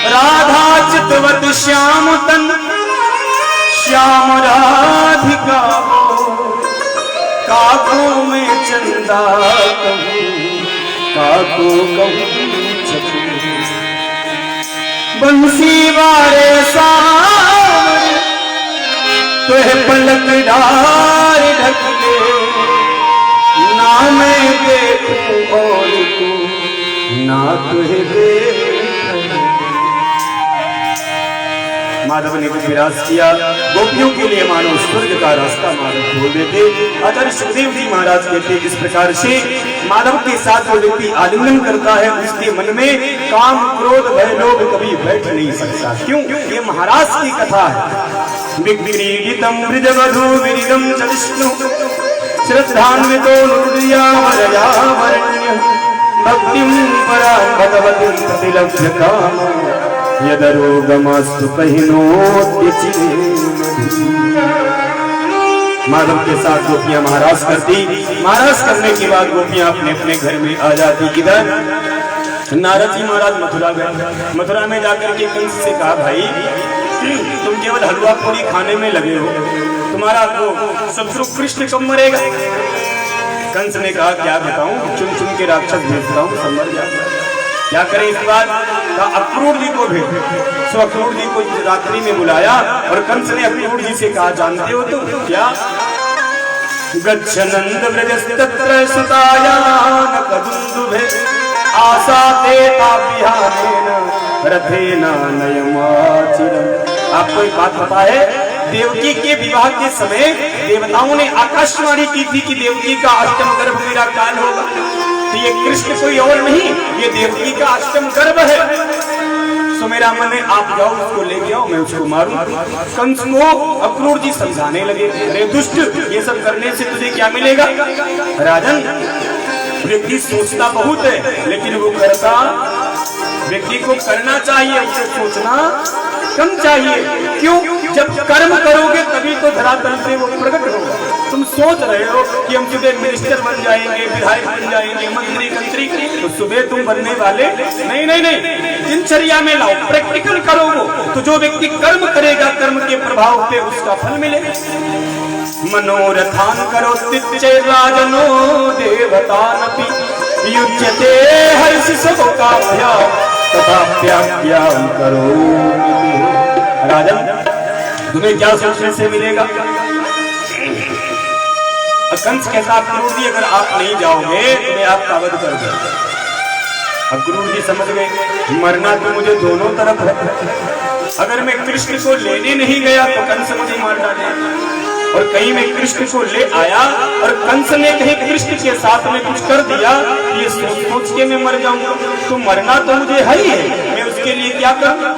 राधा चितवत श्याम तन श्याम राधिका काको में चंदा कहूँ काको कहूँ बंसी वारे सावर तुहे पलक डार ढक ले ना मैं देखूं और को ना तुहे देख। माधव ने कुछ विराज किया, गोपियों के लिए मानो स्वर्ग का रास्ता माधव खोल देते। आचार्य सुखदेव जी महाराज कहते इस प्रकार से माधव के साथ जो व्यक्ति आलिंगन करता है उसके मन में काम क्रोध भय लोभ कभी बैठ नहीं सकता। क्यों? ये महाराज की कथा है। विक्रीडितम ब्रजवधू विरिदम च विष्णु श्रद्धान्वितो नुर्यावरण्य भक्तिं परां भगवतीं प्रतिलभ्य कामं यदरोगमस्तु कहिनोत्य माधव के साथ गोपियां महाराज करती। महाराज करने के बाद गोपियां अपने अपने घर में आ जाती। इधर नारद जी महाराज मथुरा गए। मथुरा में जाकर के कंस से कहा भाई तुम केवल हलवा पूरी खाने में लगे हो, तुम्हारा तो शत्रु कृष्ण कब मरेगा? कंस ने कहा क्या बताऊं, चुन चुन के राक्षस भेजता हूँ, सब मर जाएगा। क्या करें इस बात का? अक्रूर जी को भेज। सो अक्रूर जी को रात्रि में बुलाया और कंस ने अक्रूर जी से कहा जानते हो तो क्या? गच्छनंद व्रजस्तत्र सुतायान कदुन्दुभे आसाते ताभ्यानेन रथेन नयमाचिरम्। आपको एक बात पता है, देवकी के विवाह के समय देवताओं ने आकाशवाणी की थी कि देवकी का अष्टम गर्भ मेरा काल होगा। तो ये कृष्ण कोई और नहीं, ये देवकी का अष्टम गर्भ है। सो मेरा मन है आप जाओ उसको लेके आओ, मैं उसको मारूं। कंस को अक्रूर जी समझाने लगे, अरे दुष्ट ये सब करने से तुझे क्या मिलेगा? राजन व्यक्ति सोचता बहुत है लेकिन वो करता, व्यक्ति को करना चाहिए, उसे सोचना कम चाहिए। क्यों? जब कर्म करोगे तभी तो धरातल पे वो प्रकट होगा। तुम सोच रहे हो कि हम सुबह मिनिस्टर बन जाएंगे, विधायक बन जाएंगे, मंत्री मंत्री, तो सुबह तुम बनने वाले नहीं नहीं नहीं। दिनचर्या में लाओ, प्रैक्टिकल करो वो, तो जो व्यक्ति कर्म करेगा कर्म के प्रभाव पे उसका फल मिलेगा। मनोरथान करो तिच्चे राजनो देवतानपि युज्यते हर्षि सबकाभ्या तथाप्याख्यान करो। राजन तुम्हें क्या सोचने से मिलेगा? कंस कहता अक्रूर जी अगर आप नहीं जाओगे तो मैं आपका वध कर दूंगा। अक्रूर जी समझ गए मरना तो मुझे दोनों तरफ है। अगर मैं कृष्ण को लेने नहीं गया तो कंस मुझे मार डालेगा, और कहीं मैं कृष्ण को ले आया और कंस ने कहीं कृष्ण के साथ में कुछ कर दिया, ये सोच सोच के मैं मर जाऊंगा। तो मरना तो मुझे है ही है, मैं उसके लिए क्या करूं?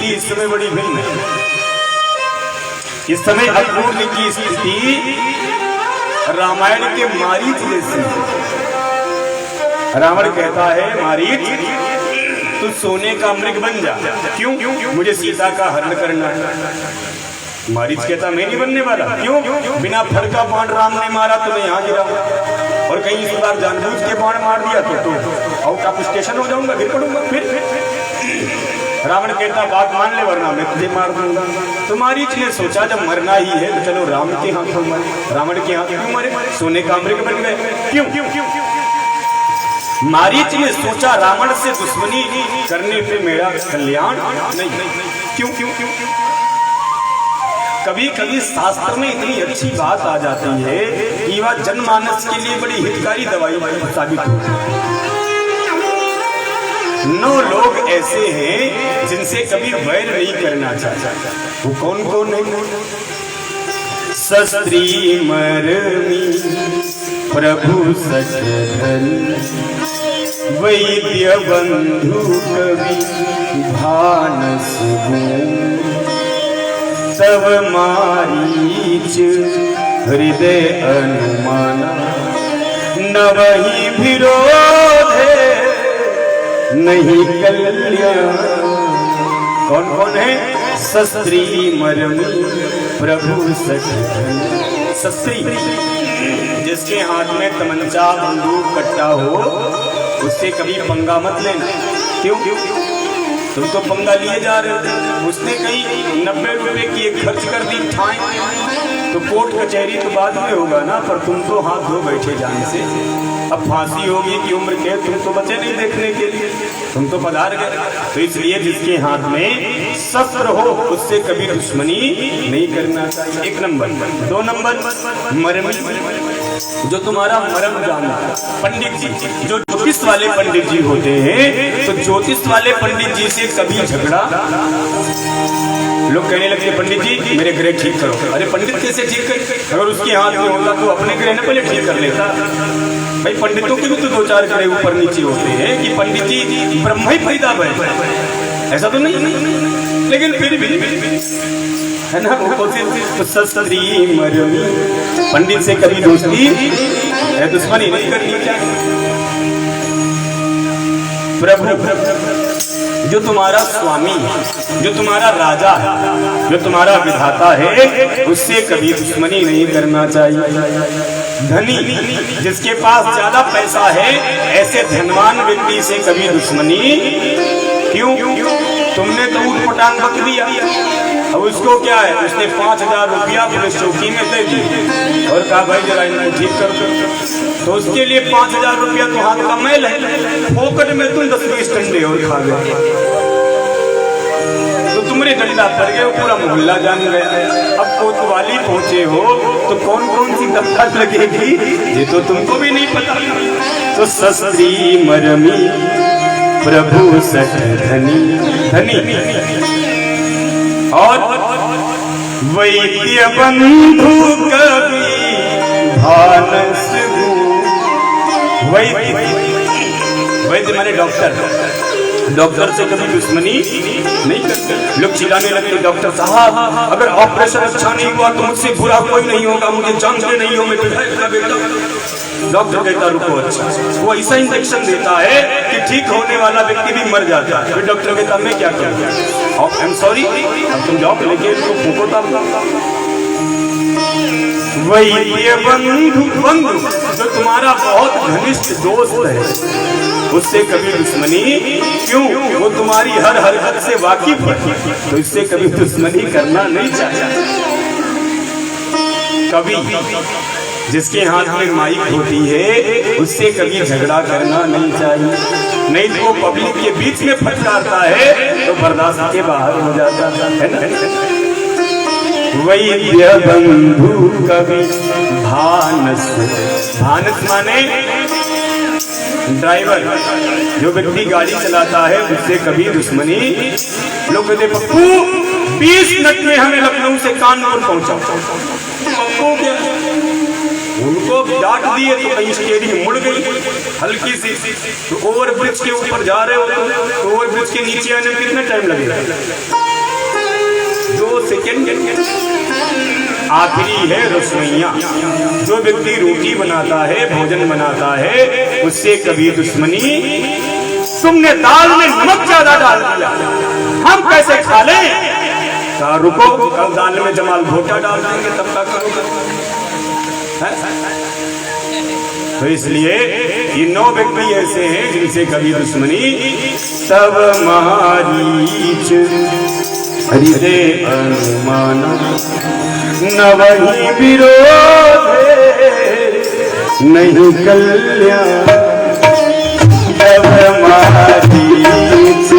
इस समय बड़ी भिन्न है। इस समय अक्रूर की स्थिति रामायण के मारीच जैसी। रावण कहता है मारीच तू सोने का मृग बन जा। क्यों? मुझे सीता का हरण करना है। मारीच कहता मैं नहीं बनने वाला। क्यों? बिना फल का बाण राम ने मारा तो मैं यहाँ गिरा, और कहीं इस बार जानबूझ के बाण मार दिया तो आउट ऑफ स्टेशन हो जाऊंगा, गिर पड़ूंगा। फिर रावण कहता बात मान ले वरना मैं तुझे मार दूंगा। तो मारीच ने सोचा जब मरना ही है तो चलो राम के हाथों मरे। रावण के हाथ क्यों मरे? सोने का मृग बन गए। क्यों? मारीच ने सोचा रावण से दुश्मनी करने पे मेरा कल्याण नहीं। क्यों? कभी कभी शास्त्र में इतनी अच्छी बात आ जाती है कि वह जनमानस के लिए बड़ी हितकारी दवाई साबित होती है। 9 लोग ऐसे हैं जिनसे कभी वैर नहीं करना चाहता। वो कौन कौन है? शस्त्री मरमी प्रभु सचधन वैद्य बंधु कवि भानस तब मारीच हृदय अनुमान न वही विरोध नहीं कल्याण। कौन कौन है? शस्त्री मरमी प्रभु सचधन। शस्त्री जिसके हाथ में तमंचा बंदूक कट्टा हो उससे कभी पंगा मत लेना। क्यों? तुम तो पंगा लिए जा रहे हो। उसने कहीं 90 रुपए की एक खर्च कर दी ठाई तो कोर्ट कचहरी तो बाद में होगा ना, पर तुम तो हाथ धो बैठे जान से। अब फांसी होगी कि उम्र के, तुम तो बचे नहीं देखने के लिए, तुम तो पधार गए। तो इसलिए जिसके हाथ में शस्त्र हो उससे कभी दुश्मनी नहीं करना चाहिए। 1 नंबर। 2 नंबर मरमी जो तुम्हारा मरम जाना। पंडित जी जो ज्योतिष वाले पंडित जी होते हैं तो ज्योतिष वाले पंडित जी से कभी झगड़ा। लोग कहने लगे पंडित जी मेरे ग्रह ठीक करो। अरे पंडित कैसे ठीक कर? अगर उसके हाथ में होता तो अपने ग्रह ने पहले ठीक कर लेता। भाई पंडितों के भी तो 2-4 ग्रह ऊपर नीचे होते हैं कि पंडित जी ब्रह्म ही पैदा है, ऐसा तो नहीं। लेकिन फिर भी है ना वो शस्त्री मरमी। पंडित से कभी दोस्ती दुश्मनी नहीं करनी चाहिए। प्रभु जो तुम्हारा स्वामी है, जो तुम्हारा राजा है, जो तुम्हारा विधाता है उससे कभी दुश्मनी नहीं करना चाहिए। धनी जिसके पास ज्यादा पैसा है ऐसे धनवान व्यक्ति से कभी दुश्मनी। क्यों? तुमने तो ऊटपटांग बक दिया। अब उसको क्या है? उसने 5000 रुपया पुलिस चौकी में दे दी और कहा भाई जरा इनको ठीक कर दो। तो उसके लिए 5000 रुपया तो हाथ का मैल है, फोकट में तुम 10-20 टंडे और खा गए तो तुम्हारे डंडा पड़ गए, पूरा मोहल्ला जान गया। अब कोतवाली पहुंचे हो तो कौन कौन सी दफ्तर लगेगी ये तो तुमको भी नहीं पता। तो शस्त्री मरमी प्रभु सचधनी धनी और वैद्य बंधु कवि भानस। वैद्य माने डॉक्टर। डॉक्टर से कभी दुश्मनी नहीं करते। लोग चिल्लाने लगते डॉक्टर साहब अगर ऑपरेशन अच्छा नहीं हुआ तो मुझसे बुरा कोई नहीं होगा, मुझे जानते नहीं हो मैं तो बेटा। डॉक्टर कहता रुको, अच्छा वो ऐसा इंजेक्शन देता है कि ठीक होने वाला व्यक्ति भी मर जाता है। फिर डॉक्टर कहता मैं क्या करूँ? आई एम सॉरी, अब तुम जाओ लेके इसको फूको तब। वैद्य बंधु जो तुम्हारा बहुत घनिष्ठ दोस्त है उससे कभी दुश्मनी। क्यों? वो तुम्हारी हर हरकत से वाकिफ है तो इससे कभी दुश्मनी करना नहीं चाहिए। कभी जिसके हाथ में माइक होती है उससे कभी झगड़ा करना नहीं चाहिए, नहीं तो वो पब्लिक के बीच में फटकारता है तो बर्दाश्त के बाहर हो जाता है ना। वैद्य बंधु कवि भानस। भानस माने ड्राइवर, जो व्यक्ति गाड़ी चलाता है उससे कभी दुश्मनी। लोग कहते पप्पू 20 मिनट में हमें लखनऊ से कानपुर पहुंचाओ। पप्पू क्या? उनको डांट दिए तो कहीं स्टेरिंग मुड़ गई हल्की सी, तो ओवर ब्रिज के ऊपर जा रहे हो तो ओवर ब्रिज के नीचे आने में कितना टाइम लगेगा? 2 सेकेंड। आखिरी है रसोइया। जो व्यक्ति रोटी बनाता है, भोजन बनाता है, उससे कभी दुश्मनी। तुमने दाल में नमक ज्यादा डाल दिया, हम कैसे खा लें? कहा रुको, कल दाल में जमाल घोटा डाल देंगे, तब तक करोगे। तो इसलिए ये 9 व्यक्ति ऐसे हैं जिनसे कभी दुश्मनी। सब मारीच हृदय अनुमान, न वही विरोध नहीं कल्याण। सब मारीच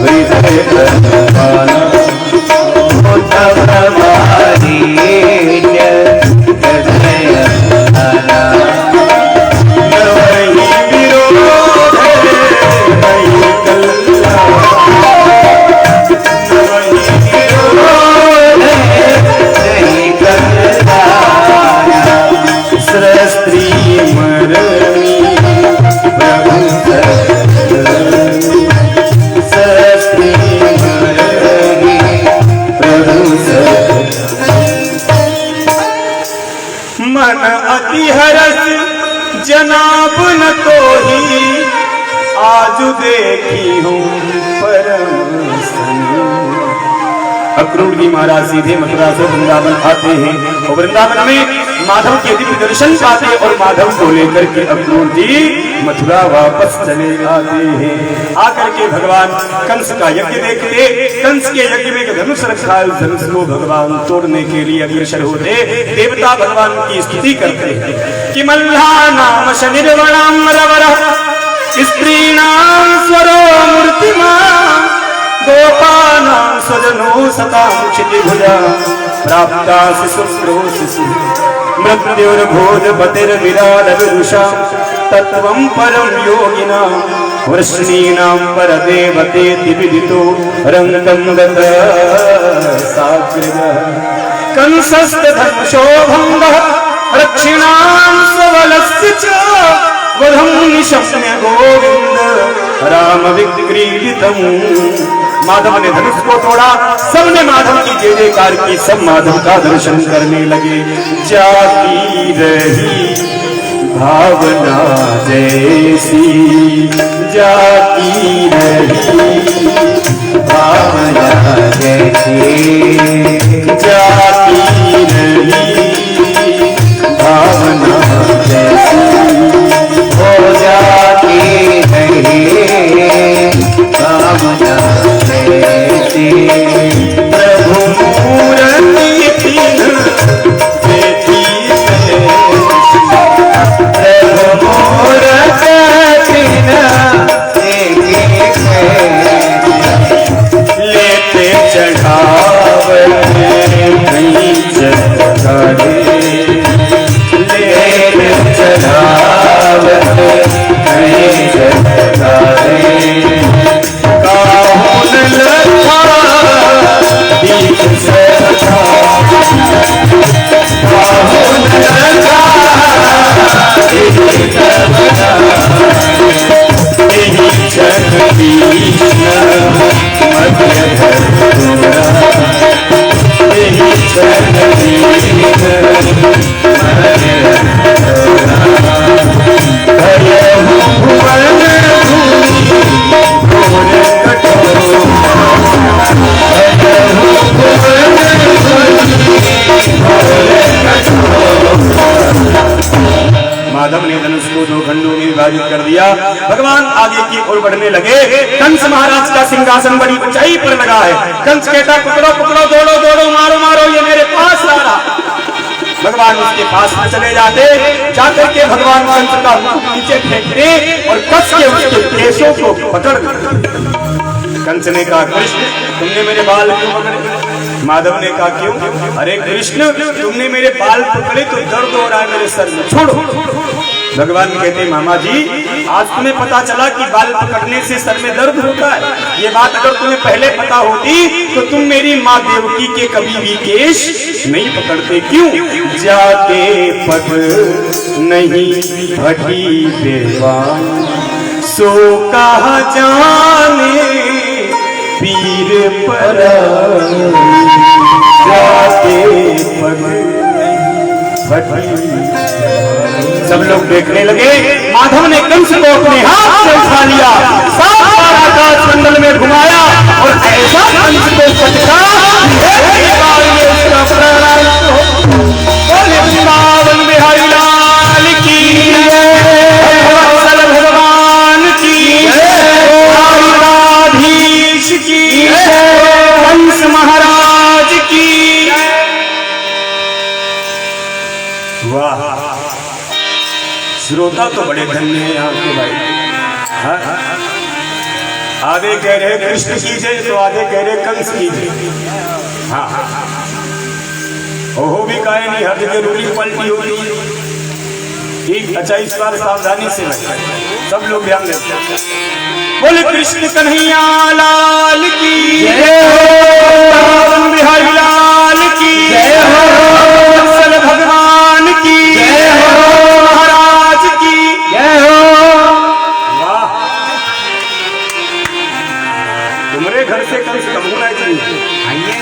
हृदय अनुमान, तब मारीच हृदय मन अति हरस जनाब न तो ही, आज देखी हूँ परम सनी। अक्रूर जी महाराज सीधे मथुरा से वृंदावन आते हैं और वृंदावन में माधव के दिव्य दर्शन पाते और माधव को लेकर के अक्रूर जी मथुरा वापस चले आते हैं। आकर के भगवान कंस का यज्ञ देखते, कंस के यज्ञ में धनुष रखा है, धनुष को भगवान तोड़ने के लिए अग्रसर होते। देवता भगवान की स्तुति करते हैं कि मल्हा नाम शनिर्वणाम रवरः, स्त्रीणाम स्वरो मूर्तिमान, गोपानां स्वजनो सतां क्षितिभुजा, प्राप्ता शिशुप्रो शिशु मृत्युर्भोजपतिर्विराड विदुषा, तत्त्वं परं योगिनां वृष्णीनां परदेवतेति विदितो रङ्गं गतः साग्रजः। कंसस्तधर्मशो भङ्गः रक्षिणां स्वबलस्य च, वधं निशम्य गोविंद राम विक्रीडितम्। माधव ने धनुष को तोड़ा, सबने माधव की जय जयकार की, सब माधव का दर्शन करने लगे। जाती रही भावना जैसी, जाती रही भावना जैसी, जाती रही भावना जैसी, हो जाती रही भावना जैसी। प्रभु मूर्ति तीन देखी है, प्रभु मूर्ति तीन देखी है, लेते चढ़ावे नहीं चढ़ावे, लेते चढ़ावे नहीं चढ़ावे। काहुन लखा दीप से रखा, काहुन लखा दीप से रखा, यही जगती मध्य धरा, यही जगती माधव ने धनुष को 2 खंडों में विभाजित कर दिया। भगवान आगे की ओर बढ़ने लगे। कंस महाराज का सिंहासन बड़ी ऊंचाई पर लगा है। कंस कहता पकड़ो पकड़ो, दौड़ो दौड़ो, मारो मारो, ये मेरे पास आ रहा। भगवान उसके पास में चले जाते, जाकर के भगवान कंस का मुख नीचे फेंकते और कस के उसके केशों को पकड़। कंस ने कहा कृष्ण तुमने मेरे बाल क्यों पकड़े? माधव ने कहा क्यों? अरे कृष्ण तुमने मेरे बाल पकड़े तो दर्द हो रहा है मेरे सर में, छोड़ो। भगवान कहते मामा जी आज तुम्हें पता चला कि बाल पकड़ने से सर में दर्द होता है। ये बात अगर तुम्हें पहले पता होती तो तुम मेरी माँ देवकी के कभी भी केश नहीं पकड़ते। क्यों? जाते पद नहीं भटी देवान, सो कहा जाने पीर पर जाके पग फटी। सब लोग देखने लगे। माधव ने कंस को अपने हाथ से उठा लिया, 7 बार आकाश मंडल में घुमाया और ऐसा कंस को फटका वृंदावन बिहारी लाल की, भगवान की, द्वारकाधीश की, कंस महाराज की। वाह, श्रोता तो बड़े धन्य हैं यहाँ के भाई। हाँ? आधे कह रहे कृष्ण की जय तो आधे कह रहे कंस की जय। हाँ, ओहो भी काहे नहीं, हर जगह रूलिंग पलटी होती है। ठीक, अच्छा इस बार सावधानी से सब लोग ध्यान देते। बोले कृष्ण कन्हैया लाल की जय हो, बिहारी लाल की जय हो, भगवान की जय हो, महाराज की जय हो। वाह, तुम्हारे घर से कंस कब होना चाहिए। आइए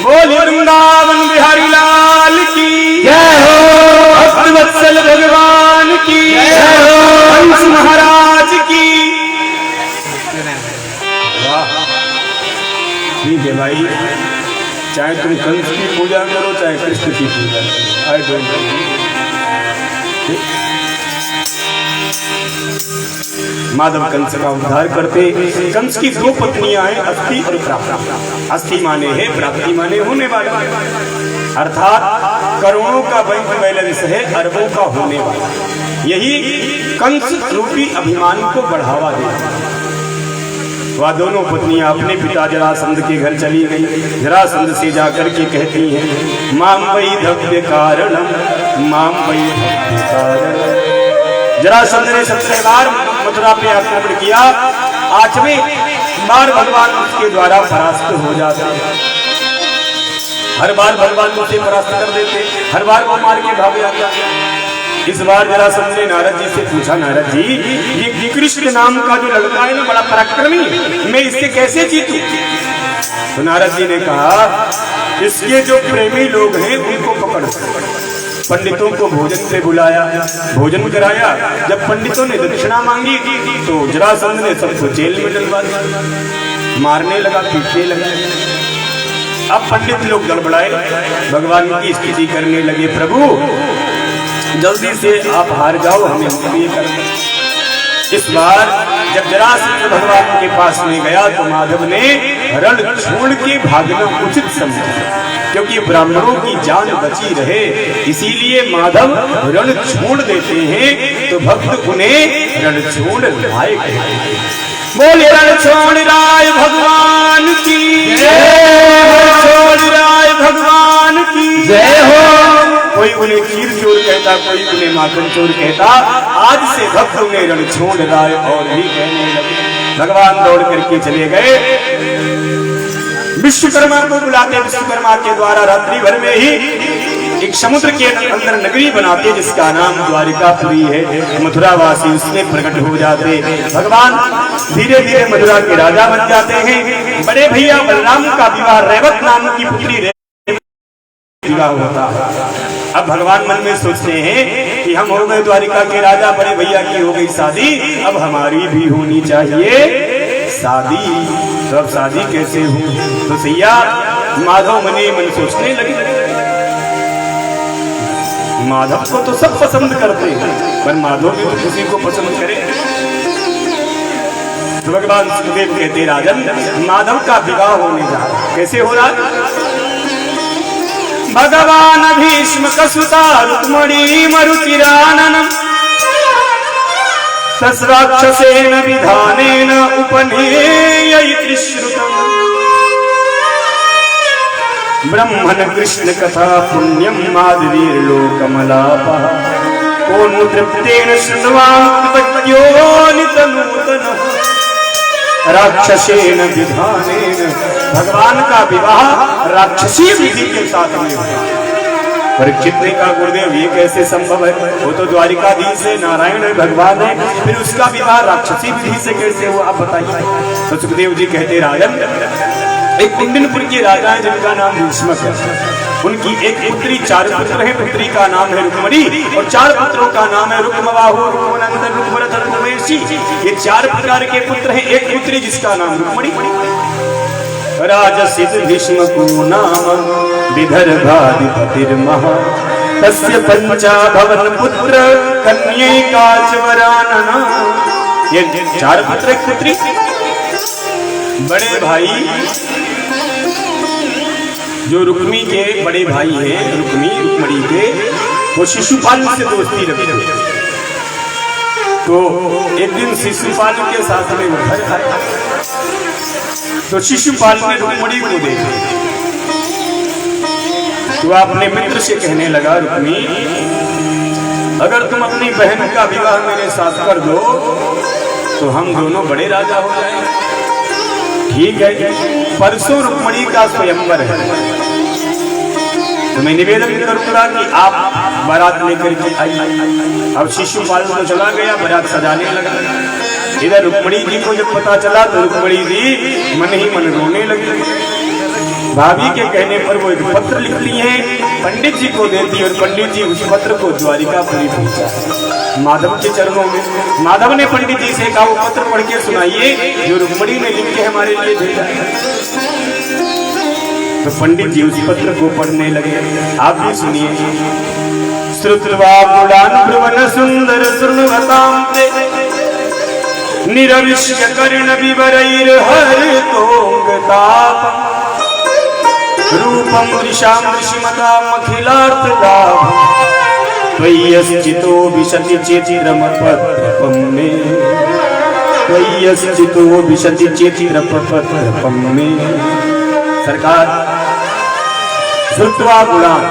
बोल वृंदावन बिहारी लाल की जय हो, भक्तवत्सल भगवान की जय हो, कंस महाराज की। वाह, ठीक है भाई, चाहे तुम कंस की पूजा करो चाहे कृष्ण की पूजा करो, I don't know. Madhav Kans का उद्धार करते। कंस की 2 पत्नियां हैं, अस्थि और प्राप्ति। अस्थि माने है, प्राप्ति माने होने वाला, अर्थात करोड़ों का बैंक बैलेंस है, अरबों का होने वाला। यही कंस रूपी अभिमान को बढ़ावा देता। वह दोनों पत्नियां अपने पिता जरासंध के घर चली गई। जरासंध से जाकर के कहती हैं, माम वै धव्य कारणम, माम वै धव्य कारणम। जरासंध ने सबसे बार मथुरा पे आक्रमण किया, 8वें बार भगवान उसके द्वारा परास्त हो जाते। हर बार भगवान उसे परास्त कर देते, हर बार वो मार के भाग जाता। इस बार जरासंध ने नारद जी से पूछा, नारद जी ये कृष्ण नाम का जो लड़का है ना बड़ा पराक्रमी, मैं इससे कैसे जीतूं? तो नारद जी ने कहा, इसके जो प्रेमी लोग हैं उनको पकड़ो। पंडितों को भोजन से बुलाया, भोजन कराया। जब पंडितों ने दक्षिणा मांगी तो जरासंध ने सबको जेल में डलवा दिया, मारने लगा, पीटने लगा। अब पंडित लोग गड़बड़ाए, भगवान की स्तुति करने लगे, प्रभु जल्दी से आप हार जाओ, हमें ये करना। इस बार जब जरासंध भगवान के पास में गया तो माधव ने रण छोड़ के भागना उचित समझा, क्योंकि ब्राह्मणों की जान बची रहे, इसीलिए माधव रण छोड़ देते हैं तो भक्त उन्हें रण छोड़ राय कहते हैं। बोले रण छोड़ राय भगवान की जय, छोड़ राय भगवान की जय हो। कोई उन्हें खीर चोर कहता, कोई उन्हें माखन चोर कहता। आज से भक्त उन्हें रण छोड़ राय और भी कहने लगे। भगवान दौड़ करके चले गए, विश्वकर्मा को बुलाते। विश्वकर्मा के द्वारा रात्रि भर में ही एक समुद्र के अंदर नगरी बनाते जिसका नाम द्वारिकापुरी है। मथुरावासी उसमें प्रकट हो जाते। भगवान धीरे धीरे मथुरा के राजा बन जाते हैं। बड़े भैया बलराम का विवाह रेवत नाम की पुत्री विवाह होता है। अब भगवान मन में सोचते हैं कि हम हो गए द्वारिका के राजा, बड़े भैया की हो गई शादी, अब हमारी भी होनी चाहिए शादी। तो अब शादी कैसे हो? तो सैया माधव मने मन सोचने लगे। माधव को तो सब पसंद करते हैं, पर माधव भी तो किसी को पसंद करे। तो भगवान सुखदेव कहते, राजन माधव का विवाह होने जा रहा। कैसे हो रहा? भगवान भीष्म कसुता रुक्मणी मरुचिराननम तस्राक्षसेन विधानेन उपनेयति श्रुतम् ब्रह्मण कृष्ण कथा पुण्यम माधवीर्लोकमलापः कोनु तृप्तेन शृण्वान् कृतज्ञोनितनूतनः राक्षसेन विधानेन। भगवान का विवाह राक्षसी विधि के साथ में हुआ। परीक्षित ने कहा गुरुदेव ये कैसे संभव है, वो तो द्वारिकाधीश है, नारायण है, भगवान है, फिर उसका विवाह राक्षसी विधि से कैसे हुआ, आप बताइए। तो सुखदेव जी कहते राजन, एक कुंडनपुर के राजा है जिनका नाम भीष्मक है। उनकी एक पुत्री, 4 पुत्र हैं। पुत्री का नाम है रुक्मणी और 4 पुत्रों का नाम है रुक्मबाहु, रुक्मनंदन, रुक्मरथ, रुक्मेशी। ये 4 प्रकार के पुत्र हैं। एक पुत्री जिसका नाम रुक्मणी। राजसिद्ध भीष्म को नाम विदर्भाधिपतिर्महा, तस्य पंचाभवन पुत्र कन्यैकाच वरानना। ये 4 पुत्र, एक पुत्री। बड़े भाई जो रुक्मी के बड़े भाई हैं, रुक्मणी के, वो शिशुपाल से दोस्ती रखते हैं। तो एक दिन शिशुपाल के साथ में वो घर आया, तो शिशुपाल ने रुक्मणी को देखा, तो अपने मित्र से कहने लगा, रुक्मी अगर तुम अपनी बहन का विवाह मेरे साथ कर दो तो हम दोनों बड़े राजा हो जाएंगे। ठीक है, परसों रुक्मणी का स्वयंवर है, तो मैं निवेदन करूंगा कि आप बारात लेकर के आइए। अब शिशुपाल तो चला गया, बारात सजाने लगा। इधर रुक्मणी जी को जब पता चला तो रुक्मणी जी मन ही मन रोने लगी। भाभी के कहने पर वो एक पत्र लिखती हैं, पंडित जी को देती और पंडित जी उस पत्र को द्वारिकापुरी पहुंचा माधव के चरणों में। माधव ने पंडित जी से कहा वो पत्र पढ़ के सुनाइए जो रुक्मणी ने लिख के हमारे लिए भेजा है। तो पंडित जी उस पत्र को पढ़ने लगे। आप भी सुनिए। श्रुत्वा पुराण ब्रुवन सुंदर सुनवतां ते, निरविश्य कर्ण विवरैर हरितोंगताप, रूपं दृशां दृशिमताम् अखिलार्थदाम्, त्वय्यश्चितो विशति चेतिरमपत्रपं मे, त्वय्यश्चितो विशति चेतिरमपत्रपं मे। सरकार, श्रुत्वा गुणान्,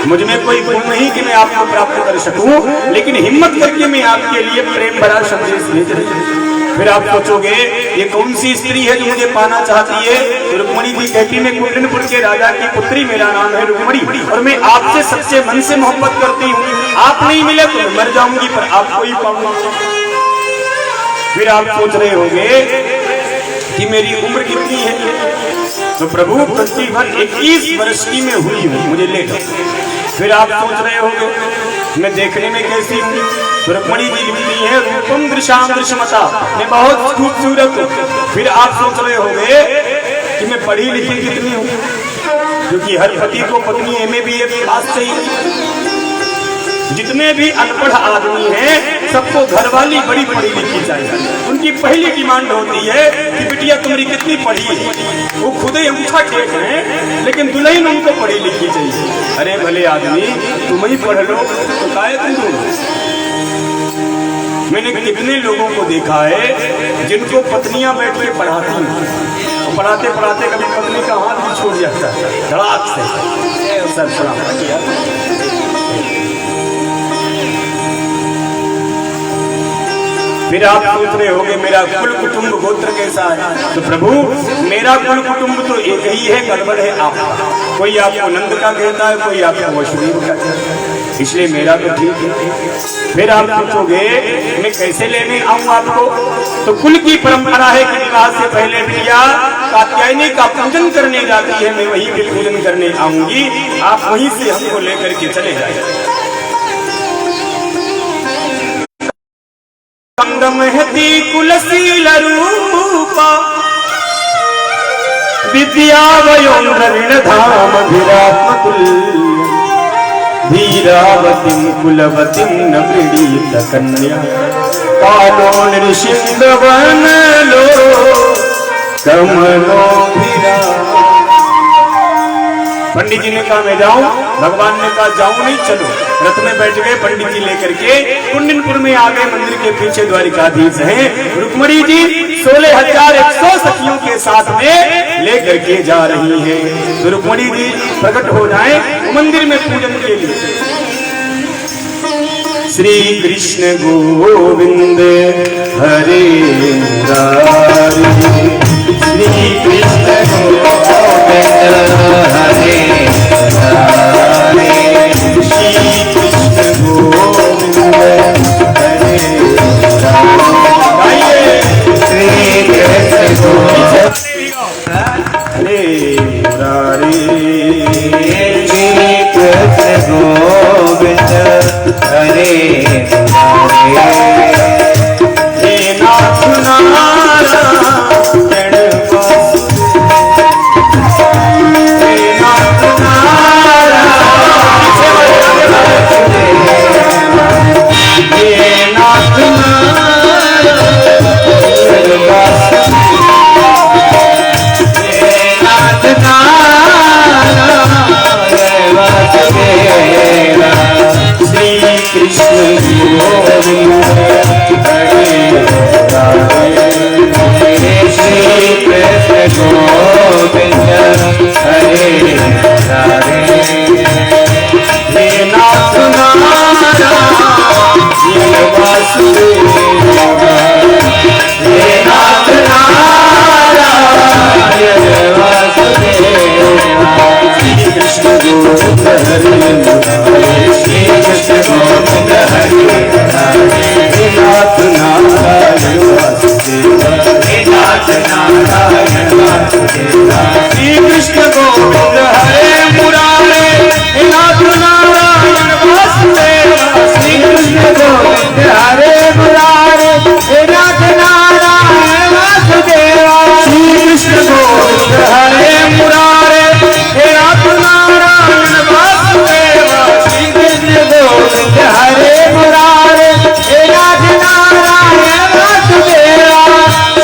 मुझ में कोई गुण नहीं कि मैं आपको प्राप्त कर सकूं, लेकिन हिम्मत करके मैं आपके लिए प्रेम भरा संदेश भेज रही हूं। फिर आप सोचोगे ये कौन सी स्त्री है जो मुझे पाना चाहती है। तो रुक्मणी जी कहती, मैं कुंडनपुर के राजा की पुत्री, मेरा नाम है रुक्मणी और मैं आपसे सच्चे मन से मोहब्बत करती हूँ। आप नहीं मिले तो मैं मर जाऊंगी, पर आपको ही पाऊंगी। फिर आप सोच रहे होंगे कि मेरी उम्र कितनी है। तो प्रभु प्रतिभर 21 वर्ष की मैं हुई हूँ, मुझे ले लो। फिर आप सोच रहे होंगे मैं देखने में कैसी हूँ। तो रुक्मणी जी लिखती है, रूपम दृशाम दृश्यमता, मैं बहुत खूबसूरत हूँ। फिर आप सोच रहे होंगे कि मैं पढ़ी लिखी कितनी हूँ, क्योंकि हर पति को पत्नी MA पास चाहिए। जितने भी अनपढ़ आदमी हैं सबको घरवाली बड़ी पढ़ी लिखी चाहिए। उनकी पहली डिमांड होती है कि बिटिया तुम्हारी कितनी पढ़ी है। वो खुद ही अंगूठा टेक हैं, लेकिन दुल्हन उनको पढ़ी लिखी चाहिए। अरे भले आदमी, तुम ही पढ़ लो तो काहे तुम। मैंने कितने लोगों को देखा है जिनको पत्नियां बैठ के पढ़ाती हैं, और पढ़ाते पढ़ाते कभी पत्नी का हाथ भी छूट जाता है धड़ाक से। सर सलाम। फिर आप सोच रहे होंगे मेरा कुल कुटुंब गोत्र कैसा है। तो प्रभु मेरा कुल कुटुंब तो एक ही है, गड़बड़ है आपका। कोई आपको नंद का कहता है, कोई आपको वसुदेव का कहता है, इसलिए मेरा तो ठीक है। फिर आप सोचोगे मैं कैसे लेने आऊं आपको। तो कुल की परंपरा है कि विवाह से पहले बिटिया कात्यायनी का पूजन करने जाती है, मैं वहीं पे पूजन करने आऊंगी, आप वहीं से हमको लेकर के चले जाए। महती कुलशील रूपा, विद्या वयोन्द्रविण धाम धीरात्मतुल्य, धीरावतीं कुलवतीं न प्रणीत कन्या, कालो नृसिंहवन लो कमलो धीरा। पंडित जी ने कहा मैं जाऊं, भगवान ने कहा जाऊं नहीं, चलो। रथ में बैठ गए, पंडित जी लेकर के कुंडनपुर में आ गए। मंदिर के पीछे द्वारिकाधीश हैं, रुक्मणी जी 16,100 सखियों के साथ में लेकर के जा रही हैं। तो रुक्मणी जी प्रकट हो जाए मंदिर में पूजन के लिए। श्री कृष्ण गोविंद हरे मुरारी, श्री कृष्ण गोविंद हरे मुरारी, नारायण वासुदेवा श्री कृष्ण गोविंद हरे मुरारे हे नाथ नारायण वासुदेवा श्री कृष्ण गोविंद हरे मुरारे हे नाथ नारायण वासुदेवा श्री कृष्ण गोविंद हरे मुरारे हे नाथ नारायण वासुदेवा श्री कृष्ण गोविंद हरे मुरारे हे नाथ नारायण वासुदेवा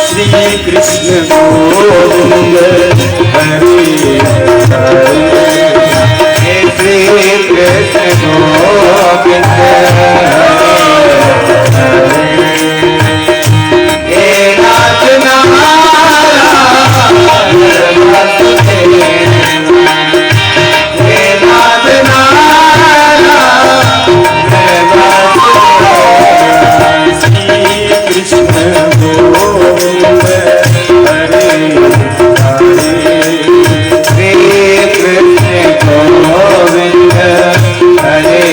श्री कृष्ण गोविंद हरे हे श्री कृष्ण गोविंद हे नाथ नारायण वासुदेवा हे नाथ नारायण वासुदेवा श्री कृष्ण गोविंद हरे श्री कृष्ण गोविंद हरे हरे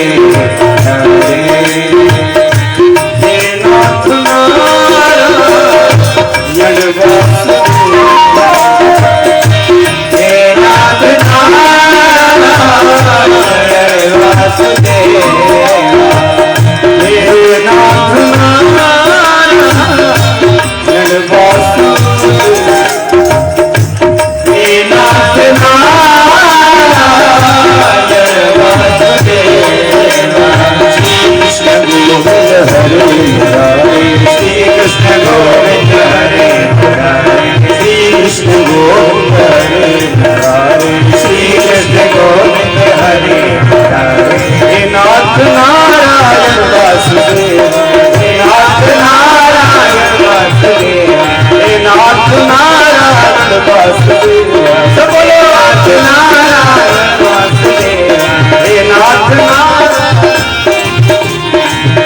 हे नाथ नारायण वासुदेवा हे नाथ नारायण वासुदेवा हे नाथ नारायण वासुदेवा हे नाथ नारायण वासुदेवा श्री कृष्ण गोविंद हरे मुरारे श्री कृष्ण गोविंद हरे मुरारे श्री कृष्ण गोविंद हरे मुरारे श्री कृष्ण गोविंद हरे मुरारे हे नाथ नारायण वासुदेवा हे नाथ नारायण वासुदेवा हे नाथ नारायण वासुदेवा सब बोलो नाथ नारायण वासुदेवा हे नाथ नारायण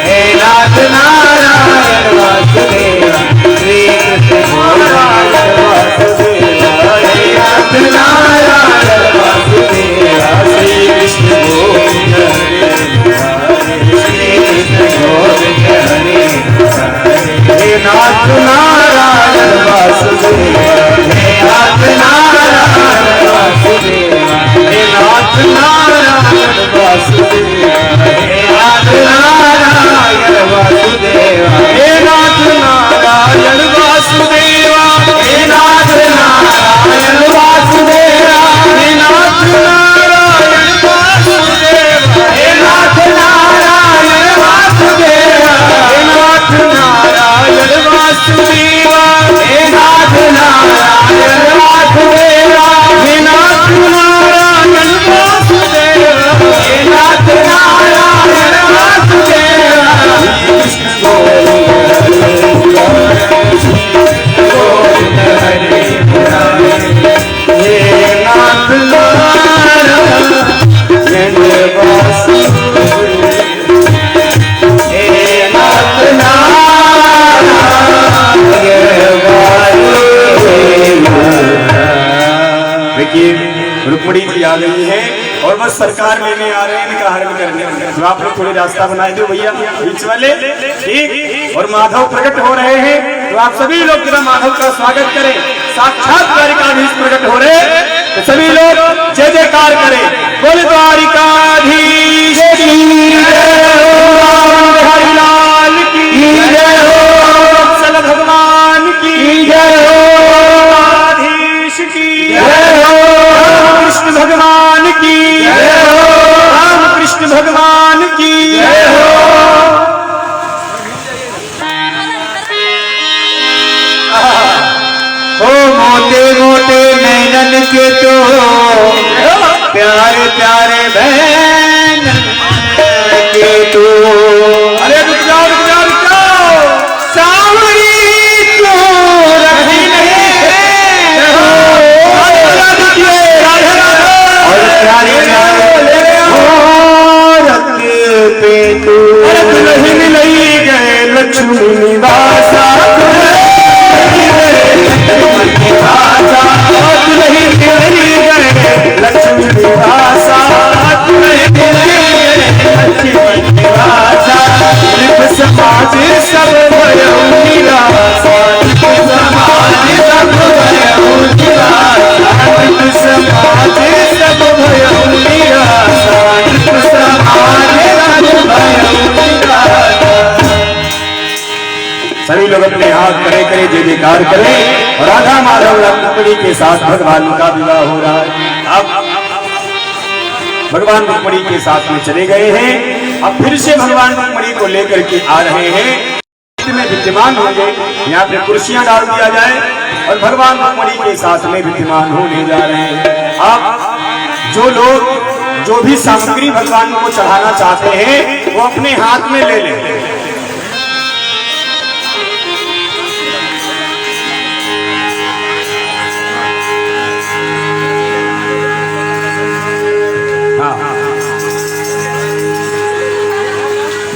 हे नाथ नारायण वासुदेवा श्री कृष्ण नारायण वासुदेवा हे नाथ नारायण वासुदेवा श्री कृष्ण गोविंद हरे श्री कृष्ण गोविंद हरे हे नाथ नारायण वासुदेवा हे नाथ नारायण वासुदेवा हे नाथ नारायण वासुदेवा हे नाथ नारायण वासुदेवा हे नाथ नारायण वासुदेवा हे नाथ नारायण वासुदेवा हे नाथ नारायण वासुदेवा हे नाथ नारायण वासुदेवा हे नाथ नारायण वासुदेवा हे नाथ नारायण वासुदेवा हे नाथ नारायण वासुदेवा हे नाथ नारायण वासुदेवा कृष्ण गोविंद गोविंद हरे मुरारे हे नाथ नारायण वासुदेवा हे नाथ नारायण वासुदेवा देखिए रुक्मणी जी आ गई है और बस सरकार लेने आ रहे हैं इनका हरण करने। तो आप लोग थोड़ी रास्ता बनाए दो भैया बीच वाले, ठीक। और माधव प्रकट हो रहे हैं, तो आप सभी लोग जरा माधव का स्वागत करें। साक्षात द्वारिकाधीश प्रकट हो रहे, तो सभी लोग जय जयकार करें। बोल द्वारिकाधीश की जय हो, हरि लाल की जय हो, सल भगवान की जय हो, द्वारिकाधीश की जय हो, कृष्ण भगवान की जय हो, राम कृष्ण भगवान की जय हो। ओ मोटे मोटे नैनन के तो प्यारे प्यारे बहन के तो अरे रुक जाओ रुक जाओ रुक जाओ, सावरी तो रही नहीं और प्यारे प्यारे औरत पे तो दुल्हन लई गए लक्ष्मी निवासा, लक्ष्मी निवासा, समाज सब समाज सब अपने हाथ खड़े करे, जय जयकार करें। और राधा माधव रुक्मिणी के साथ भगवान का विवाह हो रहा है। अब भगवान रुक्मिणी के साथ में चले गए हैं। अब फिर से भगवान रुक्मिणी को लेकर के आ रहे हैं, में विद्यमान होंगे। यहाँ पे कुर्सियां डाल दिया जाए और भगवान रुक्मिणी के साथ में विद्यमान होने जा रहे हैं। अब जो लोग जो भी सामग्री भगवान को चढ़ाना चाहते हैं वो अपने हाथ में ले लें।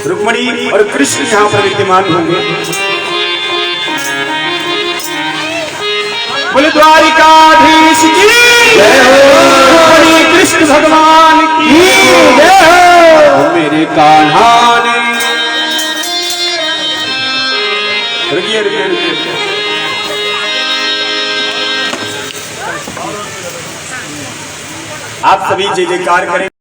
रुक्मिणी और कृष्ण यहाँ पर विद्यमान होंगे। बोले द्वारिकाधीश की जय हो, रुक्मिणी कृष्ण भगवान की जय हो। मेरे कान्हा ने रुकिए रुकिए रुकिए, आप सभी जय जयकार करें।